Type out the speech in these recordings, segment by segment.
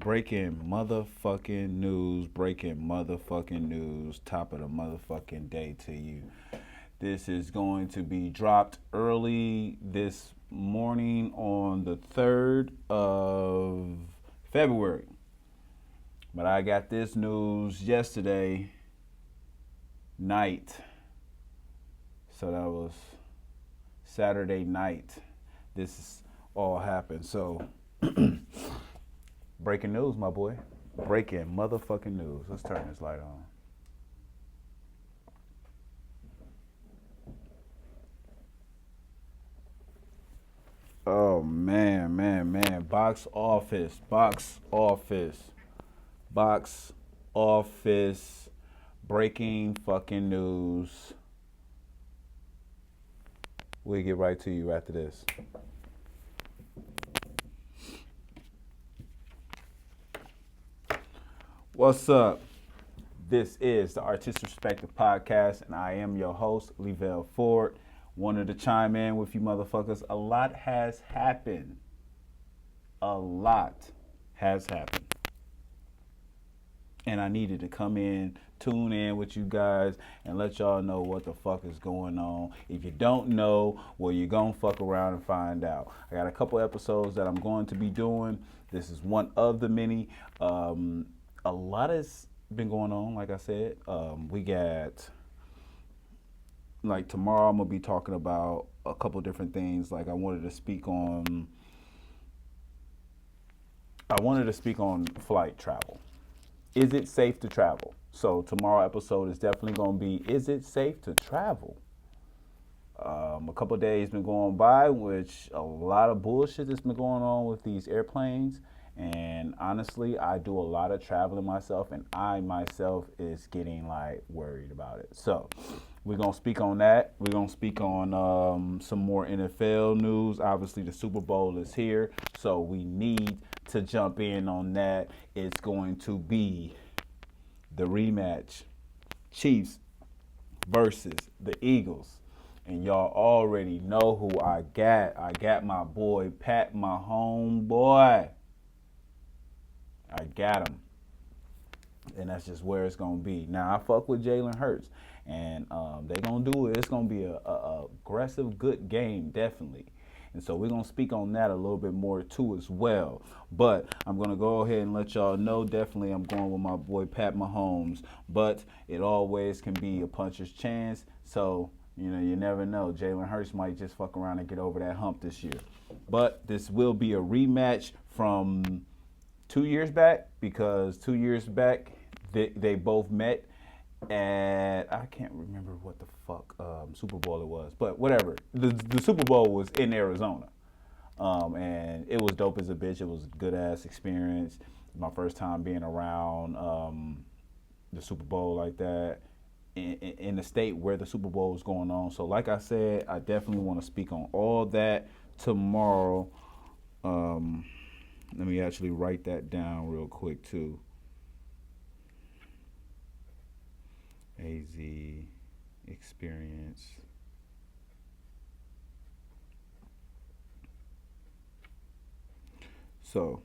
Breaking motherfucking news, breaking motherfucking news, top of the motherfucking day to you. This is going to be dropped early this morning on the 3rd of February. But I got this news yesterday night. So that was Saturday night. This all happened. So breaking news, my boy. Breaking motherfucking news. Let's turn this light on. Oh, man. Box office. Breaking fucking news. We'll get right to you after this. What's up? This is the Artist Perspective Podcast, and I am your host, Levelle Ford. Wanted to chime in with you motherfuckers. A lot has happened. And I needed to come in, tune in with you guys, and let y'all know what the fuck is going on. If you don't know, well, you're going to fuck around and find out. I got a couple episodes that I'm going to be doing. This is one of the many. A lot has been going on, like I said. We got, like, tomorrow I'm going to be talking about a couple different things. Like, I wanted to speak on flight travel. Is it safe to travel? So tomorrow episode is definitely going to be, is it safe to travel? A couple of days been going by, which a lot of bullshit has been going on with these airplanes. And honestly, I do a lot of traveling myself, and I myself is getting like worried about it. So we're going to speak on that. We're going to speak on some more NFL news. Obviously, the Super Bowl is here, so we need to jump in on that. It's going to be the rematch, Chiefs versus the Eagles. And y'all already know who I got. I got my boy Pat, my homeboy. I got him. And that's just where it's going to be. Now, I fuck with Jalen Hurts. And they're going to do it. It's going to be a aggressive, good game, definitely. And so we're going to speak on that a little bit more, too, as well. But I'm going to go ahead and let y'all know, definitely I'm going with my boy Pat Mahomes. But it always can be a puncher's chance. So, you never know. Jalen Hurts might just fuck around and get over that hump this year. But this will be a rematch from 2 years back, because 2 years back they both met at, I can't remember what the fuck Super Bowl it was, but whatever. The Super Bowl was in Arizona, and it was dope as a bitch. It was a good ass experience. My first time being around the Super Bowl like that in the state where the Super Bowl was going on. So like I said, I definitely want to speak on all that tomorrow. Let me actually write that down real quick, too. AZ experience. So,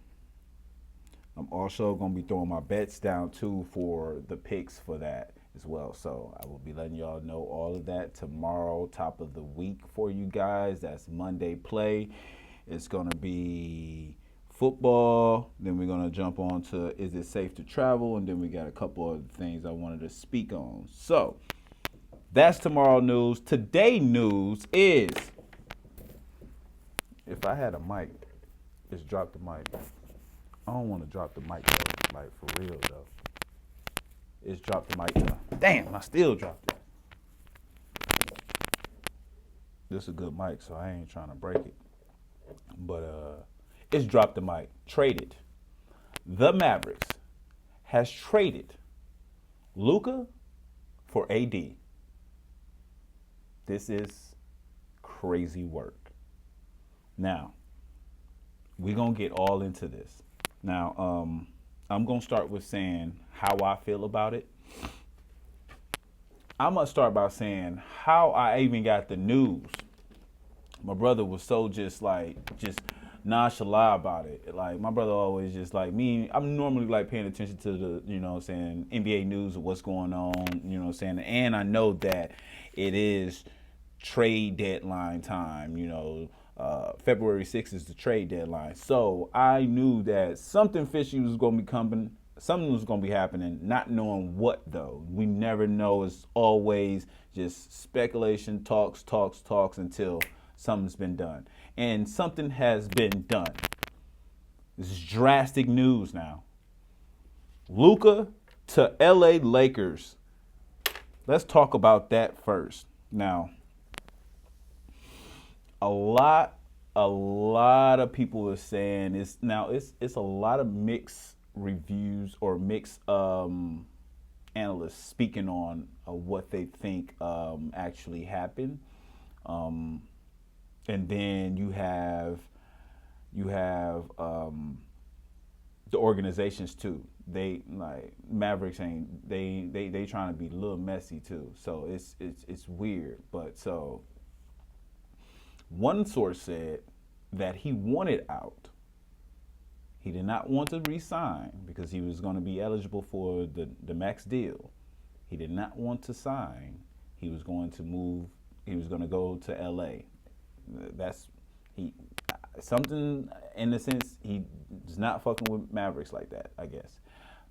I'm also going to be throwing my bets down, too, for the picks for that as well. So, I will be letting y'all know all of that tomorrow, top of the week for you guys. That's Monday play. It's going to be football, then we're going to jump on to is it safe to travel, and then we got a couple of things I wanted to speak on. So that's tomorrow news. Today news is, if I had a mic, just drop the mic. I don't want to drop the mic though, like for real though. It's drop the mic now. Damn, I still dropped it. This is a good mic, so I ain't trying to break it. But it's dropped the mic. Traded. The Mavericks has traded Luka for AD. This is crazy work. Now, we're going to get all into this. Now, I'm going to start with saying how I feel about it. I'm going to start by saying how I even got the news. My brother was so just nonchalant about it. Like my brother always just like me. I'm normally like paying attention to the, what I'm saying, NBA news of what's going on. You know what I'm saying, and I know that it is trade deadline time. February 6th is the trade deadline. So I knew that something fishy was going to be coming. Something was going to be happening, not knowing what though. We never know. It's always just speculation, talks until something's been done. And something has been done. This is drastic news now. Luka to LA Lakers. Let's talk about that first. Now, a lot of people are saying it's a lot of mixed reviews or mixed analysts speaking on what they think actually happened, and then you have the organizations too. They like Mavericks ain't they trying to be a little messy too. So it's weird, but so. One source said that he wanted out. He did not want to re-sign because he was going to be eligible for the max deal. He did not want to sign. He was going to move. He was going to go to LA. Something in the sense he's not fucking with Mavericks like that, I guess.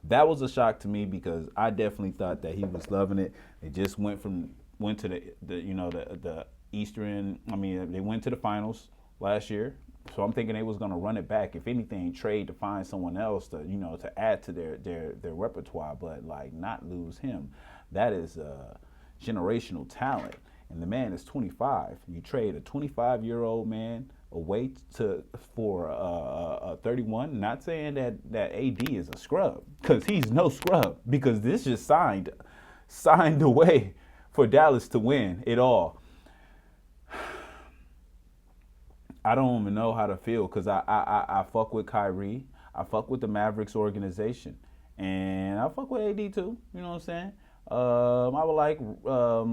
That was a shock to me because I definitely thought that he was loving it. They just went to the Eastern. I mean, they went to the finals last year, so I'm thinking they was gonna run it back. If anything, trade to find someone else to add to their repertoire, but like not lose him. That is generational talent, and the man is 25. You trade a 25-year-old man away for a 31. Not saying that AD is a scrub, because he's no scrub. Because this just signed away for Dallas to win it all. I don't even know how to feel because I fuck with Kyrie. I fuck with the Mavericks organization. And I fuck with AD too. You know what I'm saying? I would like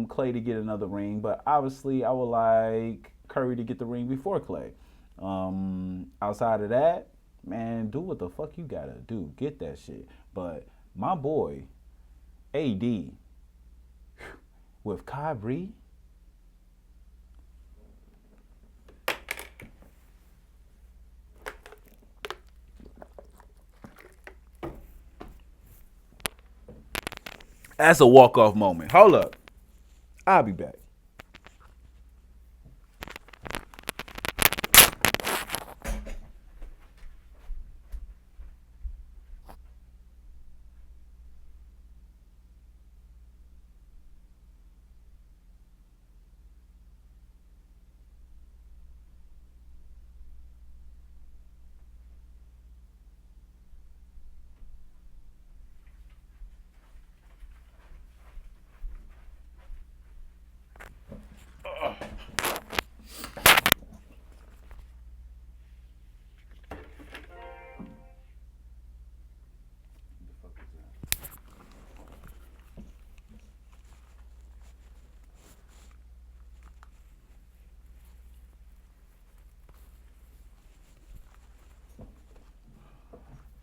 Clay to get another ring, but obviously I would like Curry to get the ring before Clay. Outside of that, man, do what the fuck you gotta do. Get that shit. But my boy, AD, with Kyrie, that's a walk-off moment. Hold up. I'll be back.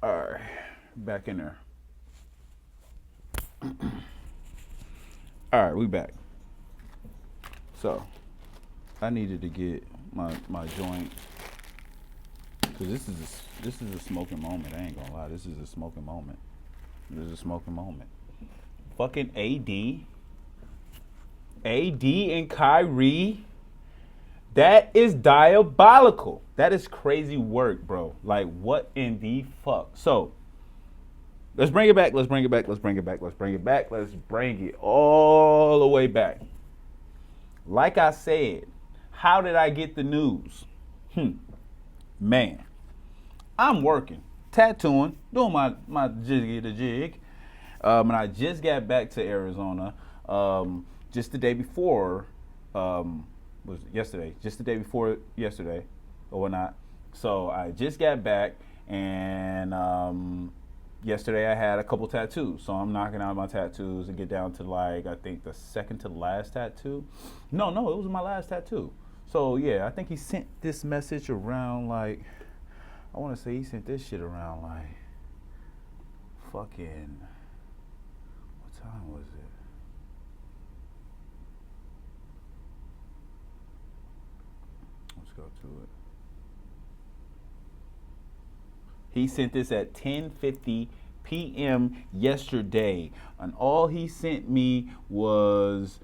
All right, back in there. All right, we back. So, I needed to get my joint because this is a smoking moment. I ain't gonna lie, this is a smoking moment. This is a smoking moment. Fucking AD and Kyrie. That is diabolical. That is crazy work, bro. Like, what in the fuck? So, let's bring it back. Let's bring it all the way back. Like I said, how did I get the news? Man, I'm working, tattooing, doing my jiggy the jig. And I just got back to Arizona just the day before. Was yesterday, just the day before yesterday or whatnot. So I just got back, and yesterday I had a couple tattoos. So I'm knocking out my tattoos and get down to like, I think the second to last tattoo. No, it was my last tattoo. So yeah, I think he sent this message around like I want to say he sent this shit around like fucking, what time was it? Let's go to it. He sent this at 10:50 p.m. yesterday, and all he sent me was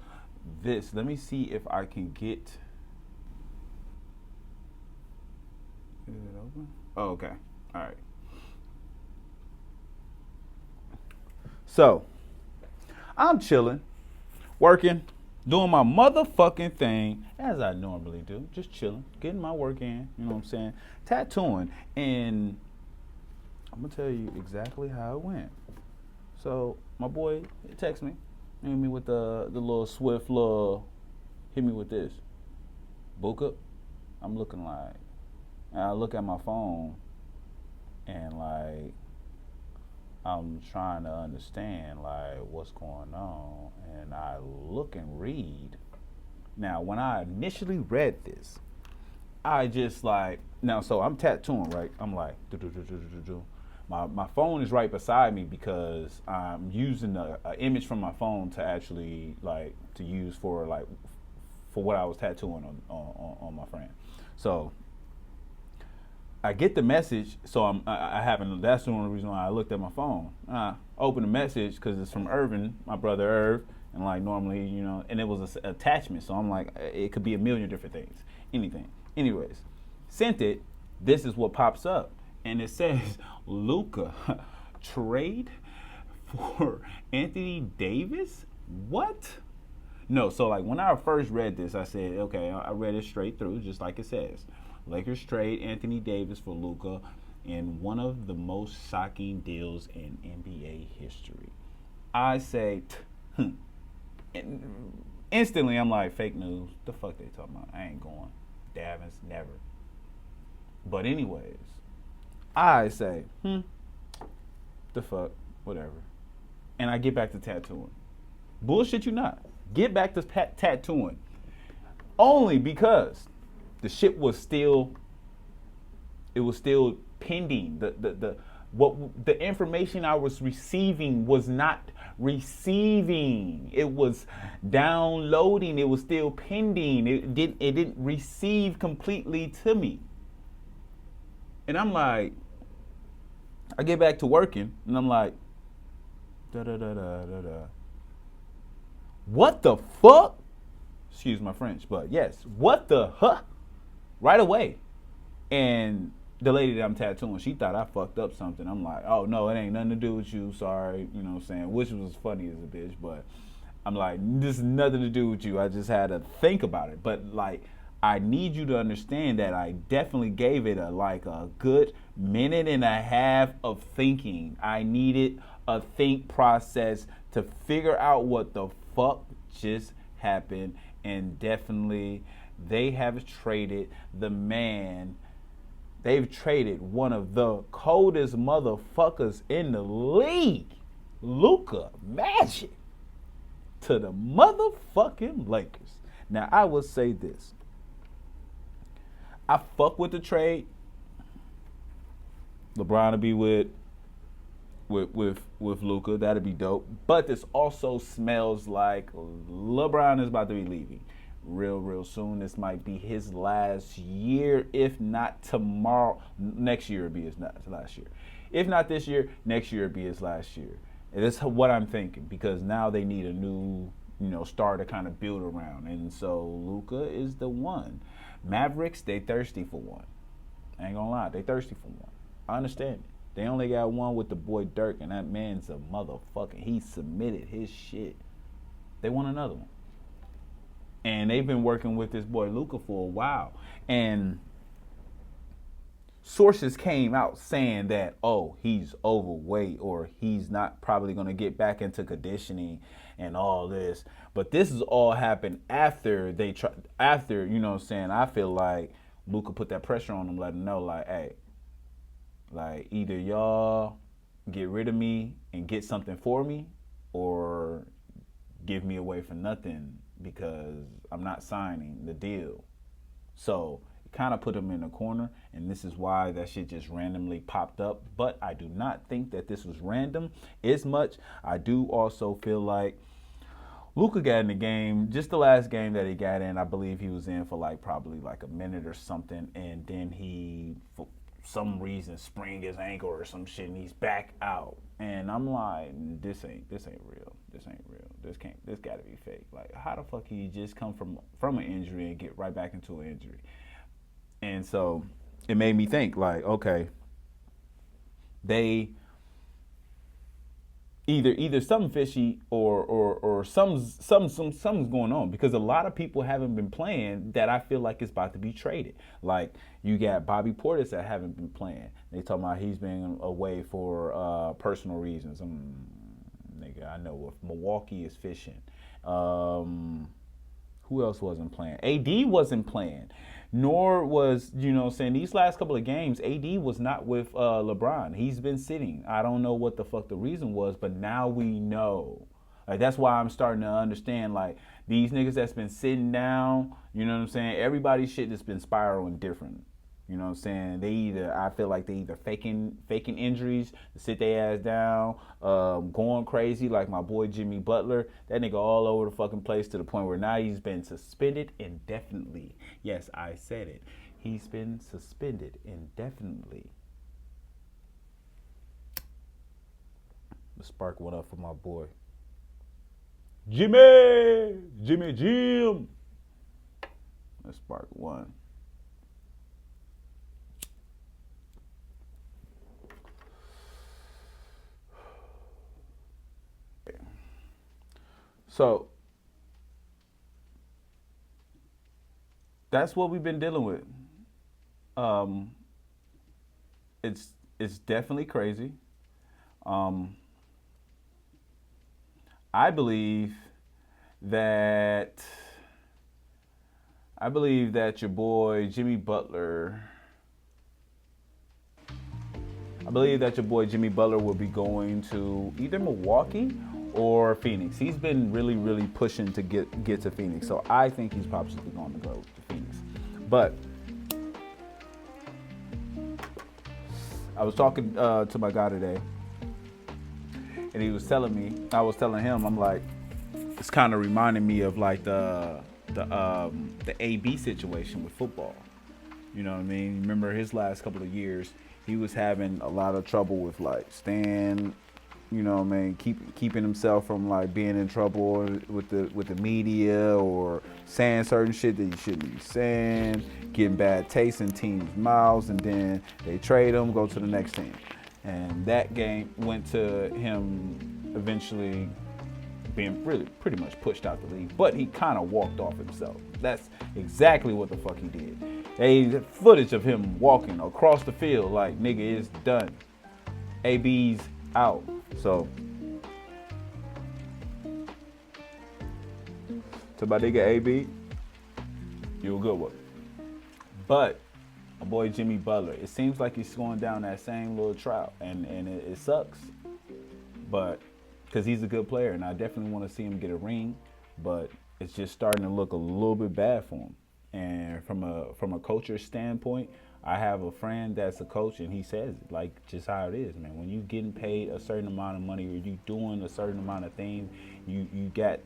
this. Let me see if I can get. Is it open? Oh, okay. All right. So, I'm chilling, working, doing my motherfucking thing as I normally do, just chilling, getting my work in, you know what I'm saying? Tattooing, and I'm gonna tell you exactly how it went. So my boy texted me, hit me with the little swift little, hit me with this. Luka, I'm looking like, and I look at my phone, and like, I'm trying to understand like what's going on, and I look and read. Now, when I initially read this, I just like, now, so I'm tattooing, right? I'm like, my phone is right beside me because I'm using an image from my phone to actually like to use for like for what I was tattooing on my friend. So I get the message, so I haven't. That's the only reason why I looked at my phone. I opened the message because it's from Irvin, my brother Irv, and like normally, you know, and it was an attachment. So I'm like, it could be a million different things, anything. Anyways, sent it. This is what pops up, and it says Luka trade for Anthony Davis. What? No, so like when I first read this, I said, okay, I read it straight through, just like it says. Lakers trade Anthony Davis for Luka in one of the most shocking deals in NBA history. I say, instantly I'm like, fake news. The fuck they talking about? I ain't going. Davins, never. But anyways, I say, the fuck, whatever. And I get back to tattooing. Bullshit you not. Get back to tattooing. Only because the shit was still, it was still pending. The information I was receiving was not receiving. It was downloading. It was still pending. It didn't receive completely to me. And I'm like, I get back to working, and I'm like, da da da da da da. What the fuck? Excuse my French, but yes, what the huh? Right away. And the lady that I'm tattooing, she thought I fucked up something. I'm like, oh no, it ain't nothing to do with you. Sorry, you know what I'm saying? Which was funny as a bitch, but I'm like, this is nothing to do with you. I just had to think about it. But like, I need you to understand that I definitely gave it a good minute and a half of thinking. I needed a think process to figure out what the fuck just happened, and definitely they have traded the man. They've traded one of the coldest motherfuckers in the league, Luka Magic, to the motherfucking Lakers. Now, I will say this. I fuck with the trade. LeBron will be with Luka. That'd be dope. But this also smells like LeBron is about to be leaving real soon. This might be his last year, if not tomorrow. Next year will be his last year. If not this year, next year will be his last year. And that's what I'm thinking, because now they need a new, star to kind of build around. And so Luka is the one. Mavericks, they thirsty for one. I ain't gonna lie, they thirsty for one. I understand it. They only got one with the boy Dirk, and that man's a motherfucking, he submitted his shit. They want another one. And they've been working with this boy Luka for a while. And sources came out saying that, oh, he's overweight, or he's not probably going to get back into conditioning and all this. But this has all happened after they after, you know what I'm saying, I feel like Luka put that pressure on them, let them know, like, hey, like, either y'all get rid of me and get something for me, or give me away for nothing, because I'm not signing the deal. So kind of put him in a corner, and this is why that shit just randomly popped up. But I do not think that this was random as much. I do also feel like Luka got in the game, just the last game that he got in, I believe he was in for like probably like a minute or something, and then he, for some reason, sprained his ankle or some shit, and he's back out. And I'm like, this ain't real. This ain't real. This gotta be fake. Like, how the fuck he just come from an injury and get right back into an injury? And so it made me think, like, okay, they either something fishy or something's going on, because a lot of people haven't been playing that I feel like it's about to be traded. Like, you got Bobby Portis that haven't been playing. They talking about he's been away for personal reasons. Nigga, I know if Milwaukee is fishing. Who else wasn't playing? AD wasn't playing. Nor was, saying these last couple of games, AD was not with LeBron. He's been sitting. I don't know what the fuck the reason was, but now we know. Like, that's why I'm starting to understand, like, these niggas that's been sitting down, you know what I'm saying? Everybody's shit has been spiraling different. You know what I'm saying? I feel like they either faking injuries to sit their ass down, going crazy like my boy Jimmy Butler. That nigga all over the fucking place to the point where now he's been suspended indefinitely. Yes, I said it. He's been suspended indefinitely. Let's spark one up for my boy. Jim. Let's spark one. So that's what we've been dealing with. It's definitely crazy. I believe that your boy Jimmy Butler. Will be going to either Milwaukee or Phoenix. He's been really, really pushing to get to Phoenix. So I think he's possibly going to go to Phoenix. But I was talking to my guy today, and he was telling me, I was telling him, I'm like, it's kind of reminding me of like the AB situation with football. You know what I mean? Remember his last couple of years, he was having a lot of trouble with like staying, you know what I mean, keeping himself from like being in trouble with the media or saying certain shit that he shouldn't be saying, getting bad taste in teams' mouths, and then they trade him, go to the next team. And that game went to him eventually being really pretty much pushed out the league, but he kind of walked off himself. That's exactly what the fuck he did. They footage of him walking across the field like, nigga, it's done. AB's out. So to my nigga AB, you a good one. But my boy Jimmy Butler, it seems like he's going down that same little trout, and it sucks. But because he's a good player, and I definitely want to see him get a ring, but it's just starting to look a little bit bad for him. And from a coach's standpoint, I have a friend that's a coach, and he says it like just how it is, man. When you getting paid a certain amount of money, or you doing a certain amount of things, you get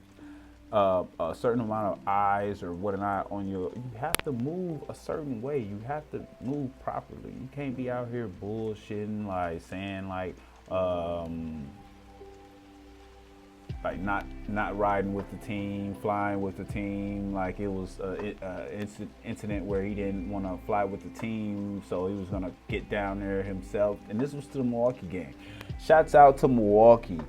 a certain amount of eyes or whatnot on you have to move a certain way. You have to move properly. You can't be out here bullshitting, like saying like not riding with the team, flying with the team. Like it was an incident where he didn't want to fly with the team, so he was going to get down there himself. And this was to the Milwaukee game. Shouts out to Milwaukee,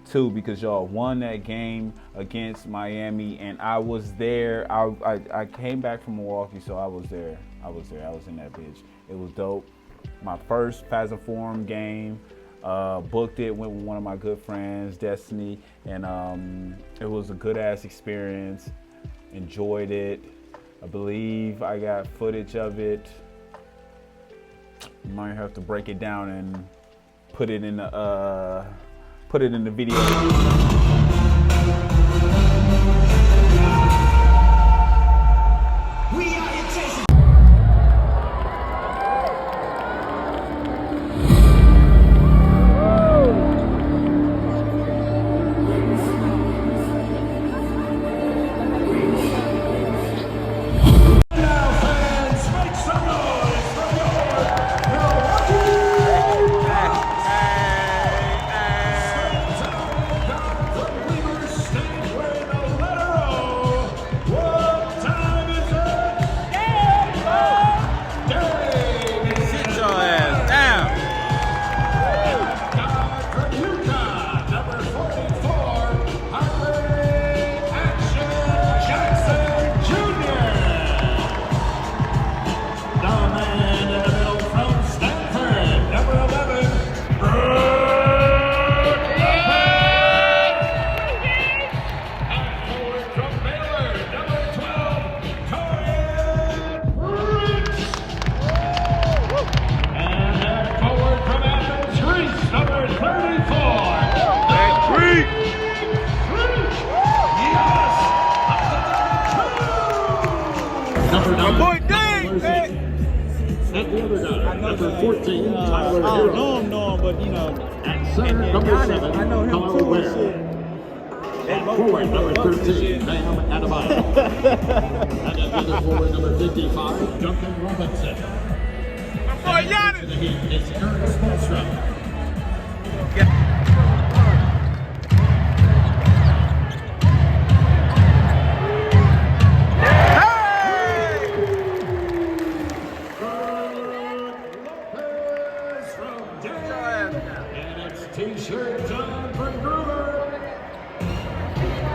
too, because y'all won that game against Miami, and I was there. I came back from Milwaukee, so I was there. I was in that bitch. It was dope. My first Phasm Forum game. Booked it, went with one of my good friends, Destiny, and it was a good ass experience. Enjoyed it. I believe I got footage of it. Might have to break it down and put it in the video. My boy Dave, man. And the other guy, number 14, Tyler I Hero. don't know him, but you know. At center, number 7, I know him Tyler too. Ware. Shit. And forward, number 13, Bam Adebayo. And at the other forward, number 55, Duncan Robinson. My boy Giannis. The Heat is Eric Spoelstra. T-shirt time for Gruber.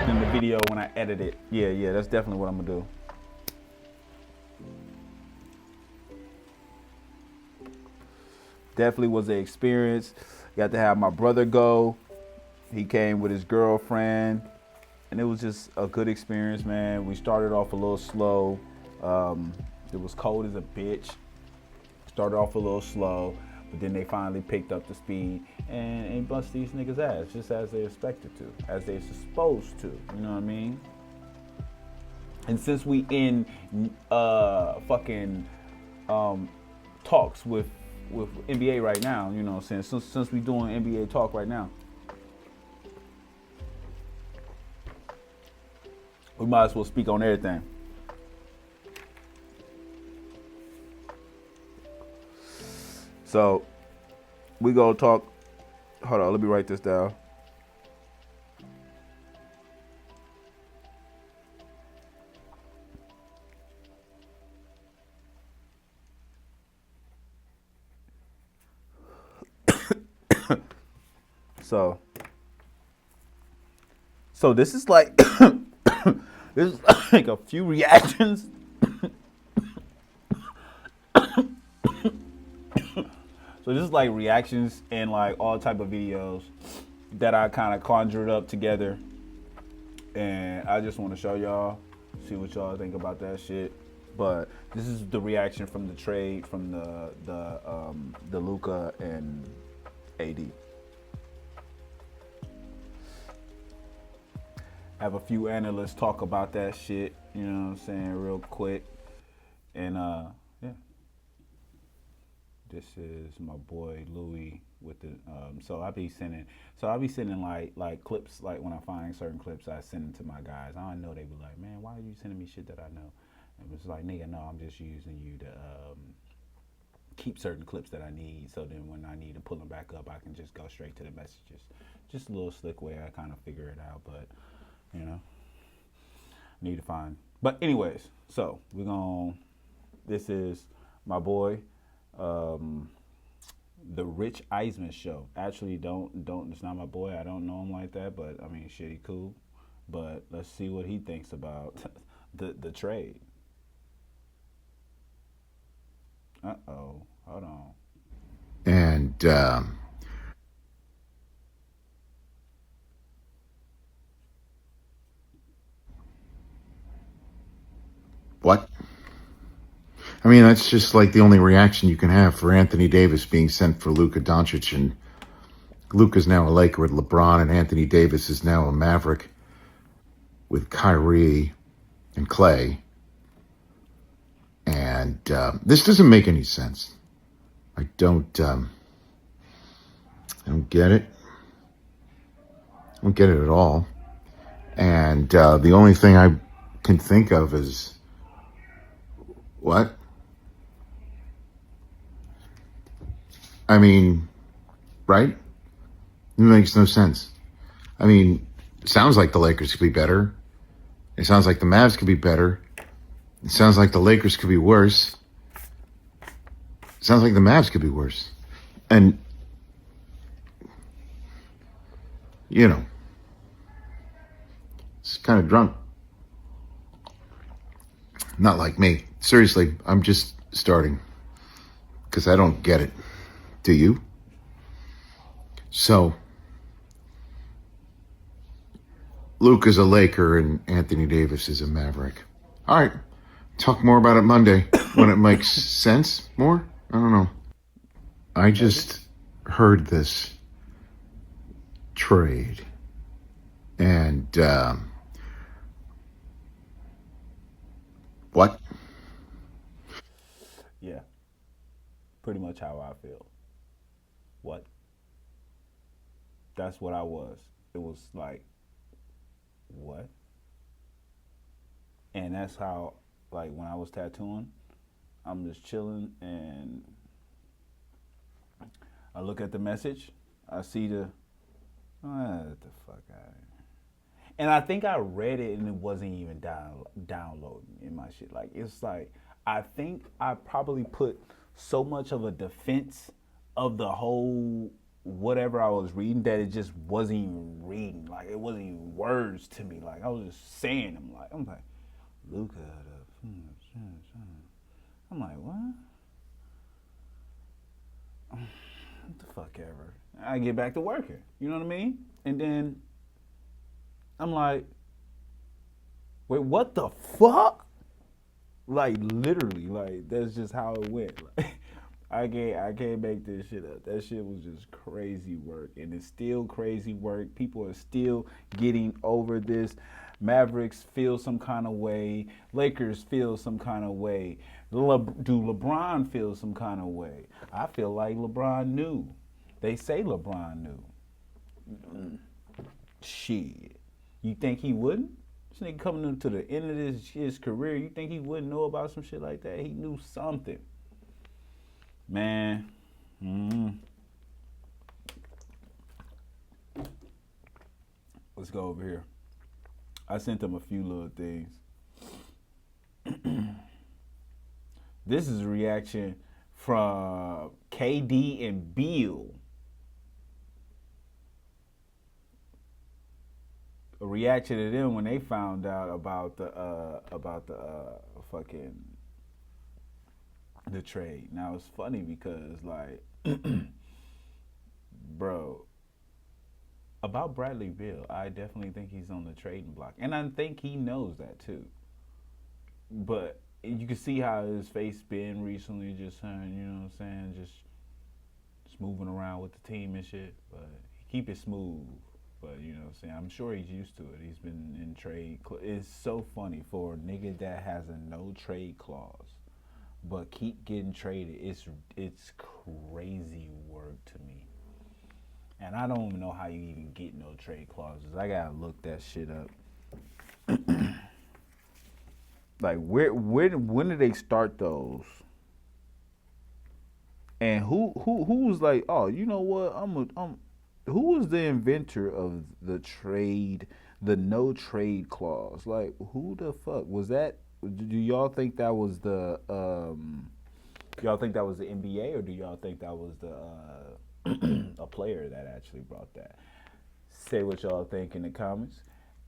In the video when I edit it. Yeah, that's definitely what I'm gonna do. Definitely was an experience. Got to have my brother go. He came with his girlfriend, and it was just a good experience, man. We started off a little slow. It was cold as a bitch. Started off a little slow, but then they finally picked up the speed and bust these niggas' ass, just as they expected to, as they're supposed to. You know what I mean? And since we in talks with NBA right now, you know, since we doing NBA talk right now, we might as well speak on everything. So we gonna talk. Hold on, let me write this down. So this is like this is like a few reactions. So this is like reactions and like all type of videos that I kind of conjured up together, and I just want to show y'all, see what y'all think about that shit. But this is the reaction from the trade from the Luka and AD. Have a few analysts talk about that shit, you know what I'm saying, real quick. And yeah. This is my boy Louis with the so I be sending like clips, like when I find certain clips I send them to my guys. I know they be like, man, why are you sending me shit that I know? And it's like, nigga, no, I'm just using you to keep certain clips that I need, so then when I need to pull them back up, I can just go straight to the messages. Just a little slick way I kind of figure it out, but you know, need to find. But anyways, so this is my boy, the Rich Eisman show. Actually, don't. It's not my boy. I don't know him like that, but I mean, shit, he cool. But let's see what he thinks about the trade. Uh-oh, hold on. And what? I mean, that's just like the only reaction you can have for Anthony Davis being sent for Luka Doncic, and Luka's now a Laker with LeBron, and Anthony Davis is now a Maverick with Kyrie and Clay. And this doesn't make any sense. I don't get it. I don't get it at all. And the only thing I can think of is, what? I mean, right? It makes no sense. I mean, it sounds like the Lakers could be better. It sounds like the Mavs could be better. It sounds like the Lakers could be worse. It sounds like the Mavs could be worse. And, you know, it's kind of drunk. Not like me. Seriously, I'm just starting. Because I don't get it. Do you? So, Luka's a Laker and Anthony Davis is a Maverick. All right. Talk more about it Monday when it makes sense more. I don't know. I just heard this trade. And what? Yeah, pretty much how I feel. What? That's what I was. It was like, what? And that's how, like, when I was tattooing, I'm just chilling and I look at the message. I see the, what the fuck out of here. And I think I read it and it wasn't even downloading in my shit. Like, it's like, I think I probably put so much of a defense of the whole whatever I was reading that it just wasn't even reading. Like, it wasn't even words to me. Like, I was just saying them. Like, I'm like, Luka. I'm like, what? What the fuck ever. I get back to working. You know what I mean? And then I'm like, wait, what the fuck? Like, literally, like, that's just how it went. Like, I can't make this shit up. That shit was just crazy work, and it's still crazy work. People are still getting over this. Mavericks feel some kind of way. Lakers feel some kind of way. Do LeBron feel some kind of way? I feel like LeBron knew. They say LeBron knew. Shit. You think he wouldn't? This nigga coming to the end of his career, you think he wouldn't know about some shit like that? He knew something. Man. Let's go over here. I sent them a few little things. This is a reaction from KD and Beal. A reaction to them when they found out about the fucking the trade. Now it's funny because, like, bro, about Bradley Beal, I definitely think he's on the trading block, and I think he knows that too. But you can see how his face been recently, just saying, you know what I'm saying, just moving around with the team and shit. But keep it smooth. But, you know what I'm saying, I'm sure he's used to it. He's been in trade. It's so funny for a nigga that has a no trade clause, but keep getting traded. It's crazy work to me. And I don't even know how you even get no trade clauses. I gotta look that shit up. Like, when did they start those? And who was like, oh, you know what? Who was the inventor of the trade, the no trade clause? Like, who the fuck was that? Do y'all think that was the NBA, or do y'all think that was the a player that actually brought that? Say what y'all think in the comments.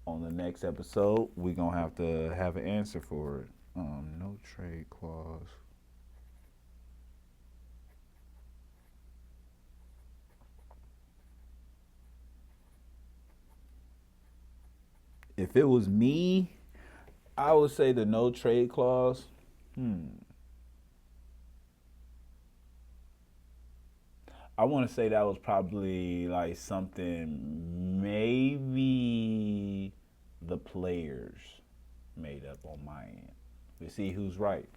On the next episode, we're gonna have to have an answer for it. No trade clause. If it was me, I would say the no trade clause. I want to say that was probably like something maybe the players made up on my end. We see who's right.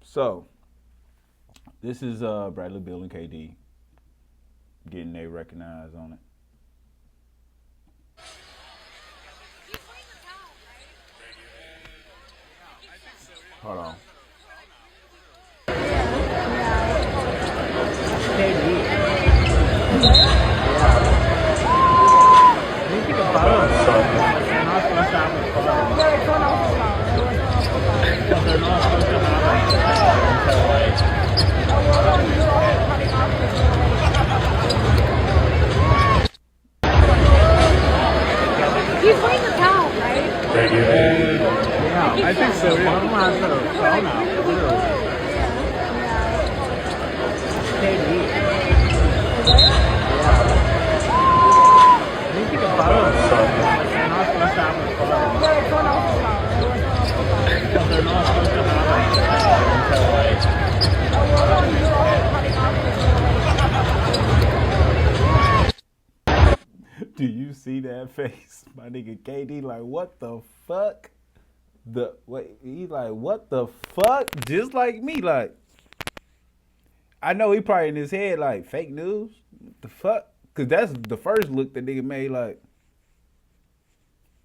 So, this is Bradley Beal and KD getting they recognized on it. Hold on. He's wearing the towel, right? Yeah, I think so. Yeah. Yeah. you see that face? My nigga KD like, what the fuck? He like, what the fuck? Just like me, like. I know he probably in his head like, fake news? What the fuck? Cause that's the first look that nigga made, like,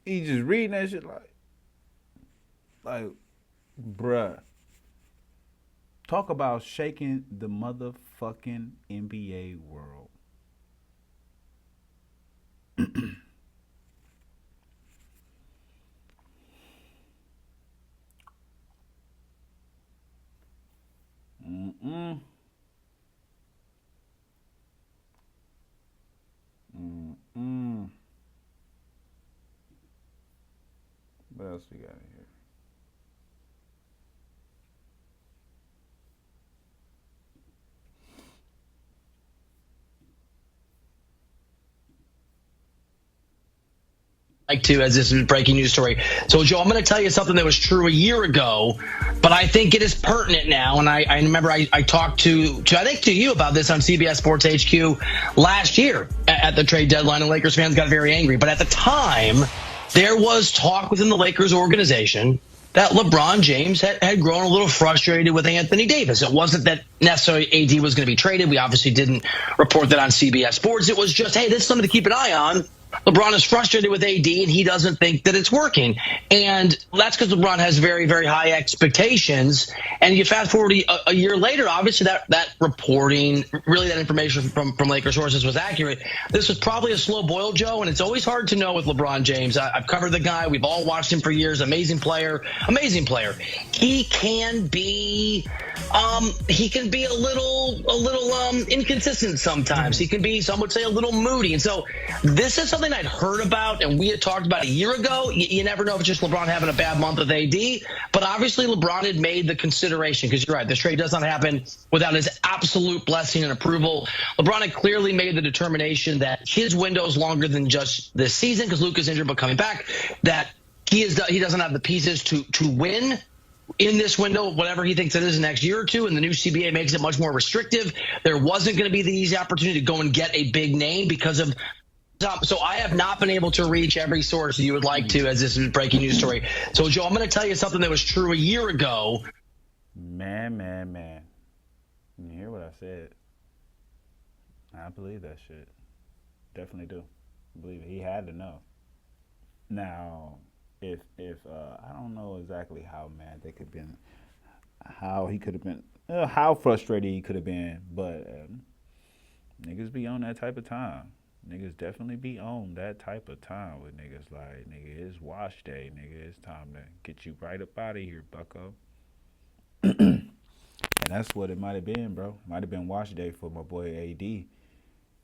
he just reading that shit like, bruh. Talk about shaking the motherfucking NBA world. Mm-mm. Mm-mm. What else we got in here? Like to, as this is a breaking news story. So, Joe, I'm going to tell you something that was true a year ago, but I think it is pertinent now. And I remember I talked to I think to you about this on CBS Sports HQ last year at the trade deadline, and Lakers fans got very angry. But at the time, there was talk within the Lakers organization that LeBron James had grown a little frustrated with Anthony Davis. It wasn't that necessarily AD was going to be traded. We obviously didn't report that on CBS Sports. It was just, hey, this is something to keep an eye on. LeBron is frustrated with AD, and he doesn't think that it's working. And that's because LeBron has very, very high expectations. And you fast forward a year later, obviously that reporting, really that information from Lakers sources was accurate. This was probably a slow boil, Joe, and it's always hard to know with LeBron James. I've covered the guy. We've all watched him for years. Amazing player. He can be a little inconsistent sometimes. He can be, some would say, a little moody. And so this is something I'd heard about and we had talked about a year ago. You never know if it's just LeBron having a bad month with AD, but obviously LeBron had made the consideration, because you're right, this trade does not happen without his absolute blessing and approval. LeBron had clearly made the determination that his window is longer than just this season, because Luka's injured but coming back, that he doesn't have the pieces to win in this window, whatever he thinks it is, next year or two, and the new CBA makes it much more restrictive. There wasn't going to be the easy opportunity to go and get a big name because of. So I have not been able to reach every source you would like to, as this is a breaking news story. So, Joe, I'm going to tell you something that was true a year ago. Man. You hear what I said? I believe that shit. Definitely do. I believe it. He had to know. Now, if I don't know exactly how mad they could have been, how he could have been, how frustrated he could have been, but niggas be on that type of time. Niggas definitely be on that type of time with niggas like, nigga, it's wash day, nigga. It's time to get you right up out of here, bucko. And that's what it might have been, bro. Might have been wash day for my boy AD.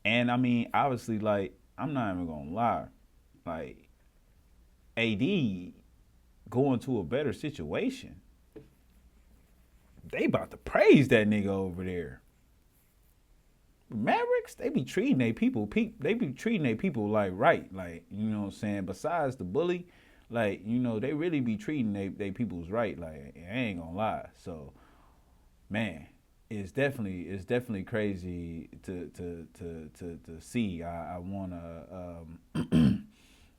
And I mean, obviously, like, I'm not even gonna lie. Like, AD going to a better situation. They about to praise that nigga over there. Mavericks, they be treating their people. They be treating their people like right, like, you know what I'm saying. Besides the bully, like, you know, they really be treating they people's right. Like, I ain't gonna lie. So, man, it's definitely crazy to see. I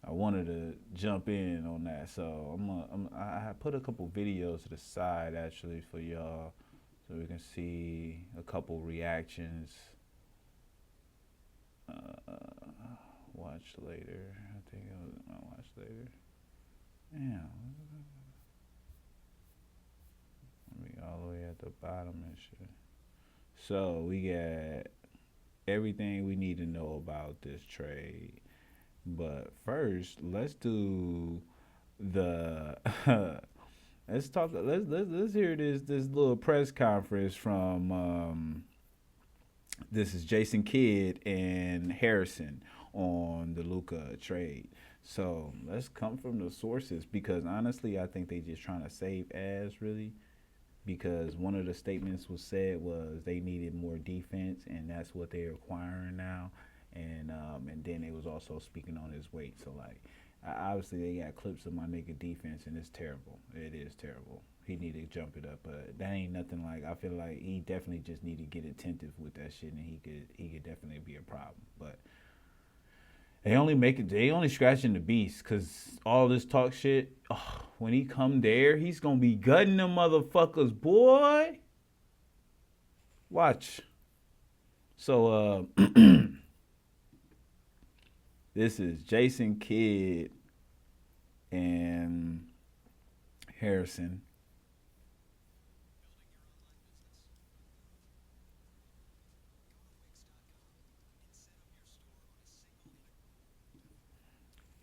wanted to jump in on that. So I put a couple videos to the side actually for y'all, so we can see a couple reactions. Watch later. I think it was my watch later. Damn. Let me all the way at the bottom and shit. So we got everything we need to know about this trade. But first, let's do the let's hear this little press conference from this is Jason Kidd and Harrison on the Luka trade. So let's come from the sources, because honestly, I think they just trying to save ass, really, because one of the statements was they needed more defense, and that's what they're acquiring now. And then they was also speaking on his weight. So, like, obviously they got clips of my nigga defense, and it's terrible. It is terrible. He need to jump it up, but that ain't nothing. Like, I feel like he definitely just need to get attentive with that shit, and he could definitely be a problem. But They only scratching the beast because all this talk shit. Oh, when he come there, he's gonna be gutting them motherfuckers, boy. Watch. So this is Jason Kidd and Harrison.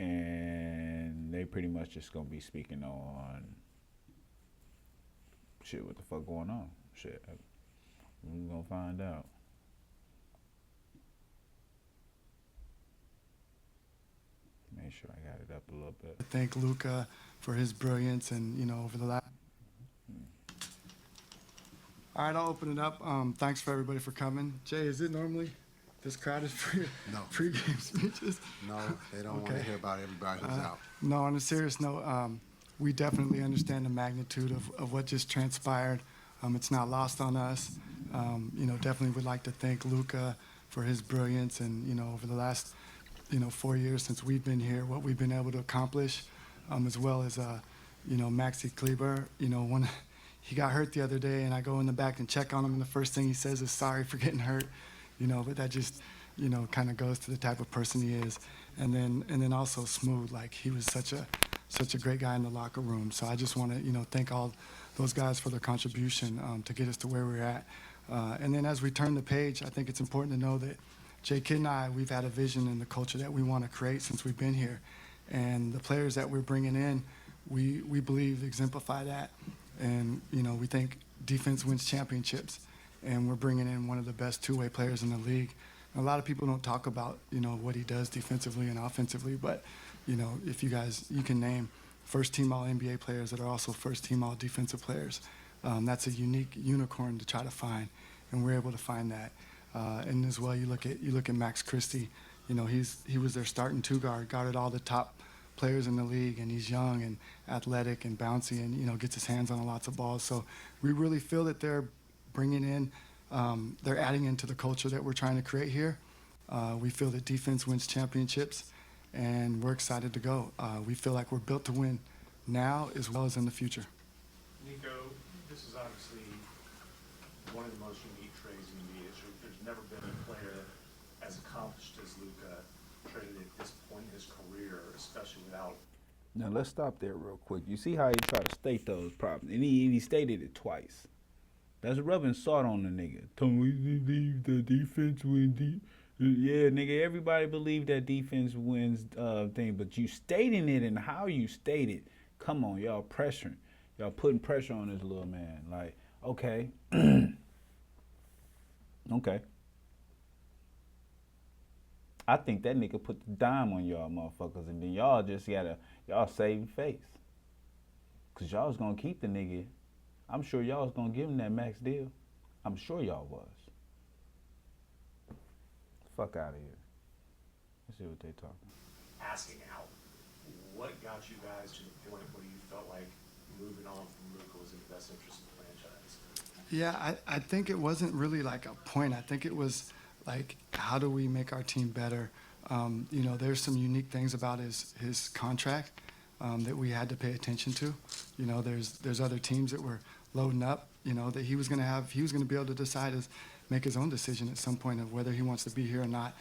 And they pretty much just gonna be speaking on shit. What the fuck going on? Shit, we're gonna find out. Make sure I got it up a little bit. Thank Luka for his brilliance and, over the last. All right, I'll open it up. Thanks for everybody for coming. Jay, is it normally this crowded for your No. pregame speeches? No, they don't want to hear about everybody who's out. No, on a serious note, we definitely understand the magnitude of what just transpired. It's not lost on us. Definitely would like to thank Luka for his brilliance and, over the last, 4 years since we've been here, what we've been able to accomplish, as well as, Maxi Kleber. When he got hurt the other day and I go in the back and check on him and the first thing he says is sorry for getting hurt, but that just, kind of goes to the type of person he is. And then also Smooth, like he was such a great guy in the locker room. So I just want to, thank all those guys for their contribution to get us to where we're at. And then as we turn the page, I think it's important to know that Jay Kidd and I, we've had a vision in the culture that we want to create since we've been here. And the players that we're bringing in, we believe exemplify that. And, we think defense wins championships. And we're bringing in one of the best two-way players in the league. A lot of people don't talk about, what he does defensively and offensively, but, if you can name first-team All-NBA players that are also first-team All-Defensive players, that's a unique unicorn to try to find, and we're able to find that. And as well, you look at Max Christie, he was their starting two-guard, guarded all the top players in the league, and he's young and athletic and bouncy and, gets his hands on lots of balls. So we really feel that they're bringing in, they're adding into the culture that we're trying to create here. We feel that defense wins championships, and we're excited to go. We feel like we're built to win now as well as in the future. Nico, this is obviously one of the most unique trades in NBA history. There's never been a player as accomplished as Luka traded at this point in his career, especially without. Now let's stop there real quick. You see how he tried to state those problems, and he stated it twice. That's rubbing salt on the nigga. The defense wins. Yeah, nigga, everybody believe that defense wins thing, but you stating it and how you state it, come on, y'all pressuring. Y'all putting pressure on this little man. Like, okay. Okay. I think that nigga put the dime on y'all motherfuckers, and then y'all just y'all saving face. Because y'all was going to keep the nigga. I'm sure y'all was going to give him that max deal. I'm sure y'all was. Fuck out of here. Let's see what they talking. Asking out, what got you guys to the point where you felt like moving on from Luka was in the best interest of the franchise? Yeah, I think it wasn't really like a point. I think it was like, how do we make our team better? There's some unique things about his contract that we had to pay attention to. There's other teams that were loading up, that he was going to be able to decide make his own decision at some point of whether he wants to be here or not,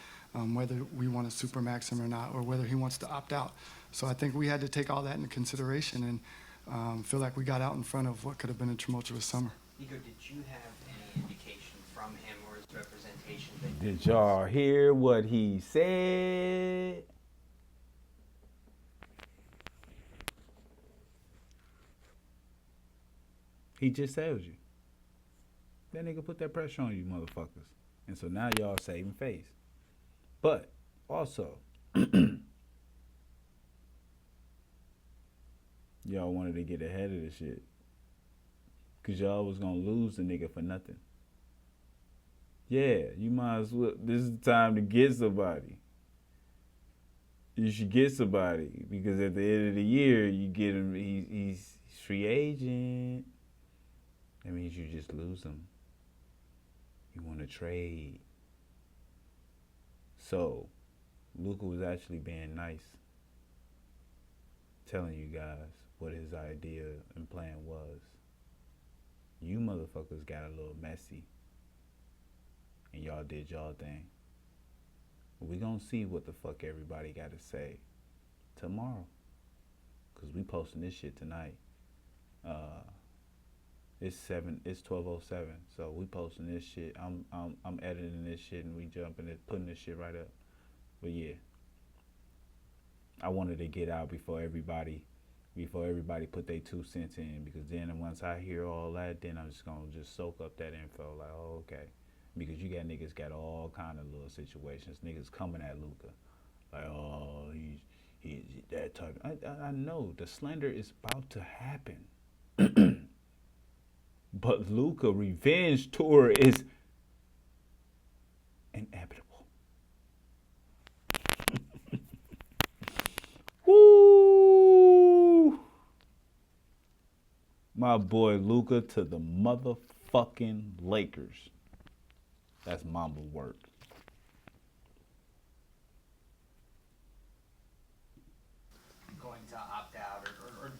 whether we want to supermax him or not, or whether he wants to opt out. So I think we had to take all that into consideration and feel like we got out in front of what could have been a tumultuous summer. Nico, did you have any indication from him or his representation that Did y'all hear what he said? He just told you. That nigga put that pressure on you motherfuckers. And so now y'all saving face. But also, y'all wanted to get ahead of the shit. Because y'all was going to lose the nigga for nothing. Yeah, you might as well. This is the time to get somebody. You should get somebody. Because at the end of the year, you get him. He's free agent. That means you just lose him. You want to trade. So, Luka was actually being nice, telling you guys what his idea and plan was. You motherfuckers got a little messy, and y'all did y'all thing. We gonna see what the fuck everybody got to say tomorrow, cause we posting this shit tonight. It's 12:07, so we posting this shit. I'm editing this shit and we jumping it, putting this shit right up. But yeah, I wanted to get out before everybody put their 2 cents in, because then once I hear all that, then I'm just gonna soak up that info like, oh, okay, because you got niggas got all kind of little situations, niggas coming at Luka like, oh, he's that type. I know the slander is about to happen. But Luka revenge tour is inevitable. Woo! My boy Luka to the motherfucking Lakers. That's Mamba work. Going to opt out or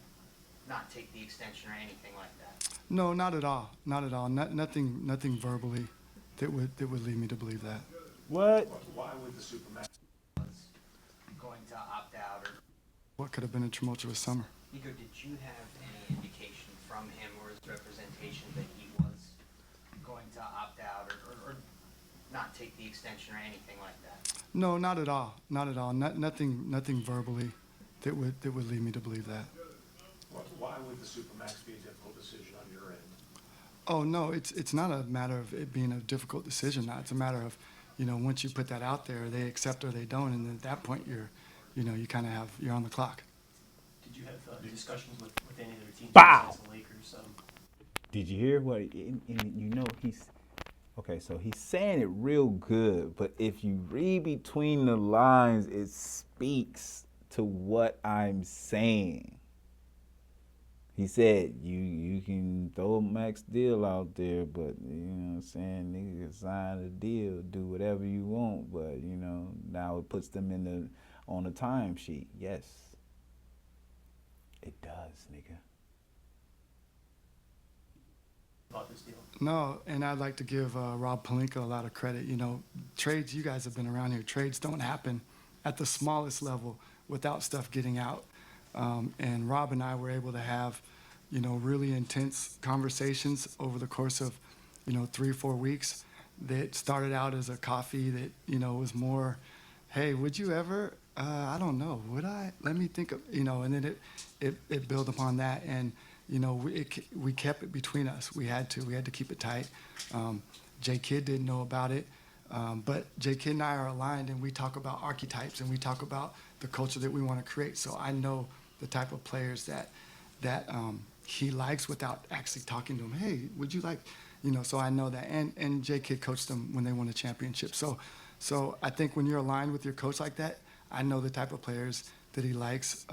not take the extension or anything like that? No, not at all. Not at all. Nothing verbally that would lead me to believe that. What? Why would the Supermax Going to opt out or What could have been a tumultuous summer? Nico, did you have any indication from him or his representation that he was going to opt out or not take the extension or anything like that? No, not at all. Not at all. Nothing verbally that would lead me to believe that. Why would the Supermax be a difficult decision on your end? Oh no, it's not a matter of it being a difficult decision. It's a matter of, once you put that out there, they accept or they don't, and at that point you kind of you're on the clock. Did you have discussions with any of their teams Bow! besides the Lakers? Did you hear what? And he's okay. So he's saying it real good, but if you read between the lines, it speaks to what I'm saying. He said, you can throw a max deal out there, but, you know what I'm saying, niggas can sign a deal, do whatever you want, but, now it puts them on the timesheet. Yes, it does, nigga. About this deal? No, and I'd like to give Rob Pelinka a lot of credit. Trades, you guys have been around here, trades don't happen at the smallest level without stuff getting out. And Rob and I were able to have, really intense conversations over the course of, 3 or 4 weeks that started out as a coffee that, was more, hey, would you ever, I don't know, would I? Let me think of, and then it built upon that. And, we kept it between us. We had to keep it tight. J Kidd didn't know about it. But J Kidd and I are aligned, and we talk about archetypes, and we talk about the culture that we want to create. So I know the type of players that he likes without actually talking to him. Hey, would you like, so I know that. And J Kidd coached them when they won a championship. So I think when you're aligned with your coach like that, I know the type of players that he likes.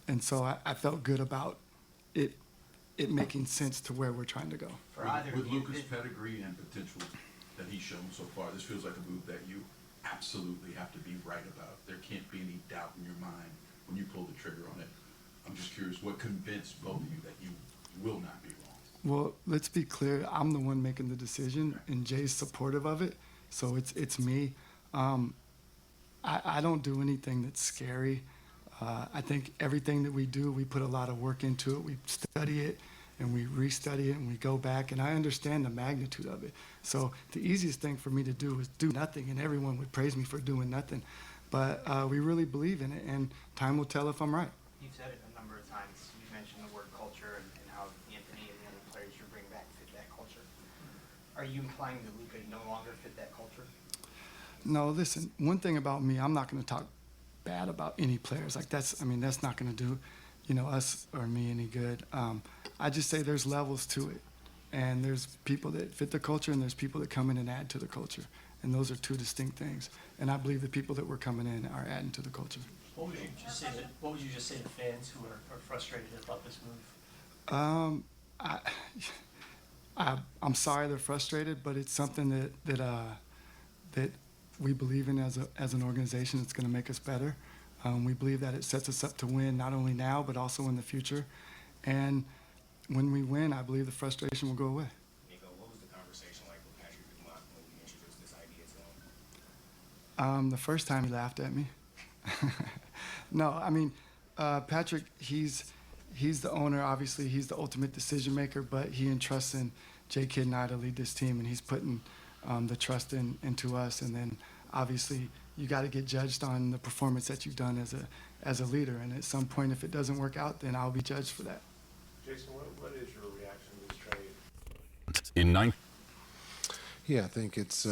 And so I felt good about it making sense to where we're trying to go. For either With of you, Luka's pedigree and potential that he's shown so far, this feels like a move that you absolutely have to be right about. There can't be any doubt in your mind when you pull the trigger on it. I'm just curious, what convinced both of you that you will not be wrong? Well, let's be clear. I'm the one making the decision, and Jay's supportive of it, so it's me. I don't do anything that's scary. I think everything that we do, we put a lot of work into it. We study it, and we restudy it, and we go back, and I understand the magnitude of it. So the easiest thing for me to do is do nothing, and everyone would praise me for doing nothing. But we really believe in it, and time will tell if I'm right. you've said it a number of times. You've mentioned the word culture and how Anthony and the other players you bring back fit that culture. Are you implying that Luka no longer fit that culture? No, listen, one thing about me, I'm not going to talk bad about any players. Like that's not going to do, us or me any good. I just say there's levels to it. And there's people that fit the culture, and there's people that come in and add to the culture. And those are two distinct things. And I believe the people that were coming in are adding to the culture. What would you just say to fans who are frustrated about this move? I'm sorry they're frustrated, but it's something that we believe in as an organization. It's going to make us better. We believe that it sets us up to win not only now but also in the future. And when we win, I believe the frustration will go away. Nico, what was the conversation like with Patrick Dumont when you introduced this idea to him? The first time he laughed at me. No, I mean, Patrick, he's the owner. Obviously, he's the ultimate decision maker, but he entrusts in J. Kidd and I to lead this team, and he's putting the trust into us. And then, obviously, you got to get judged on the performance that you've done as a leader. And at some point, if it doesn't work out, then I'll be judged for that. Jason, what is your reaction to this trade? Yeah, I think it's,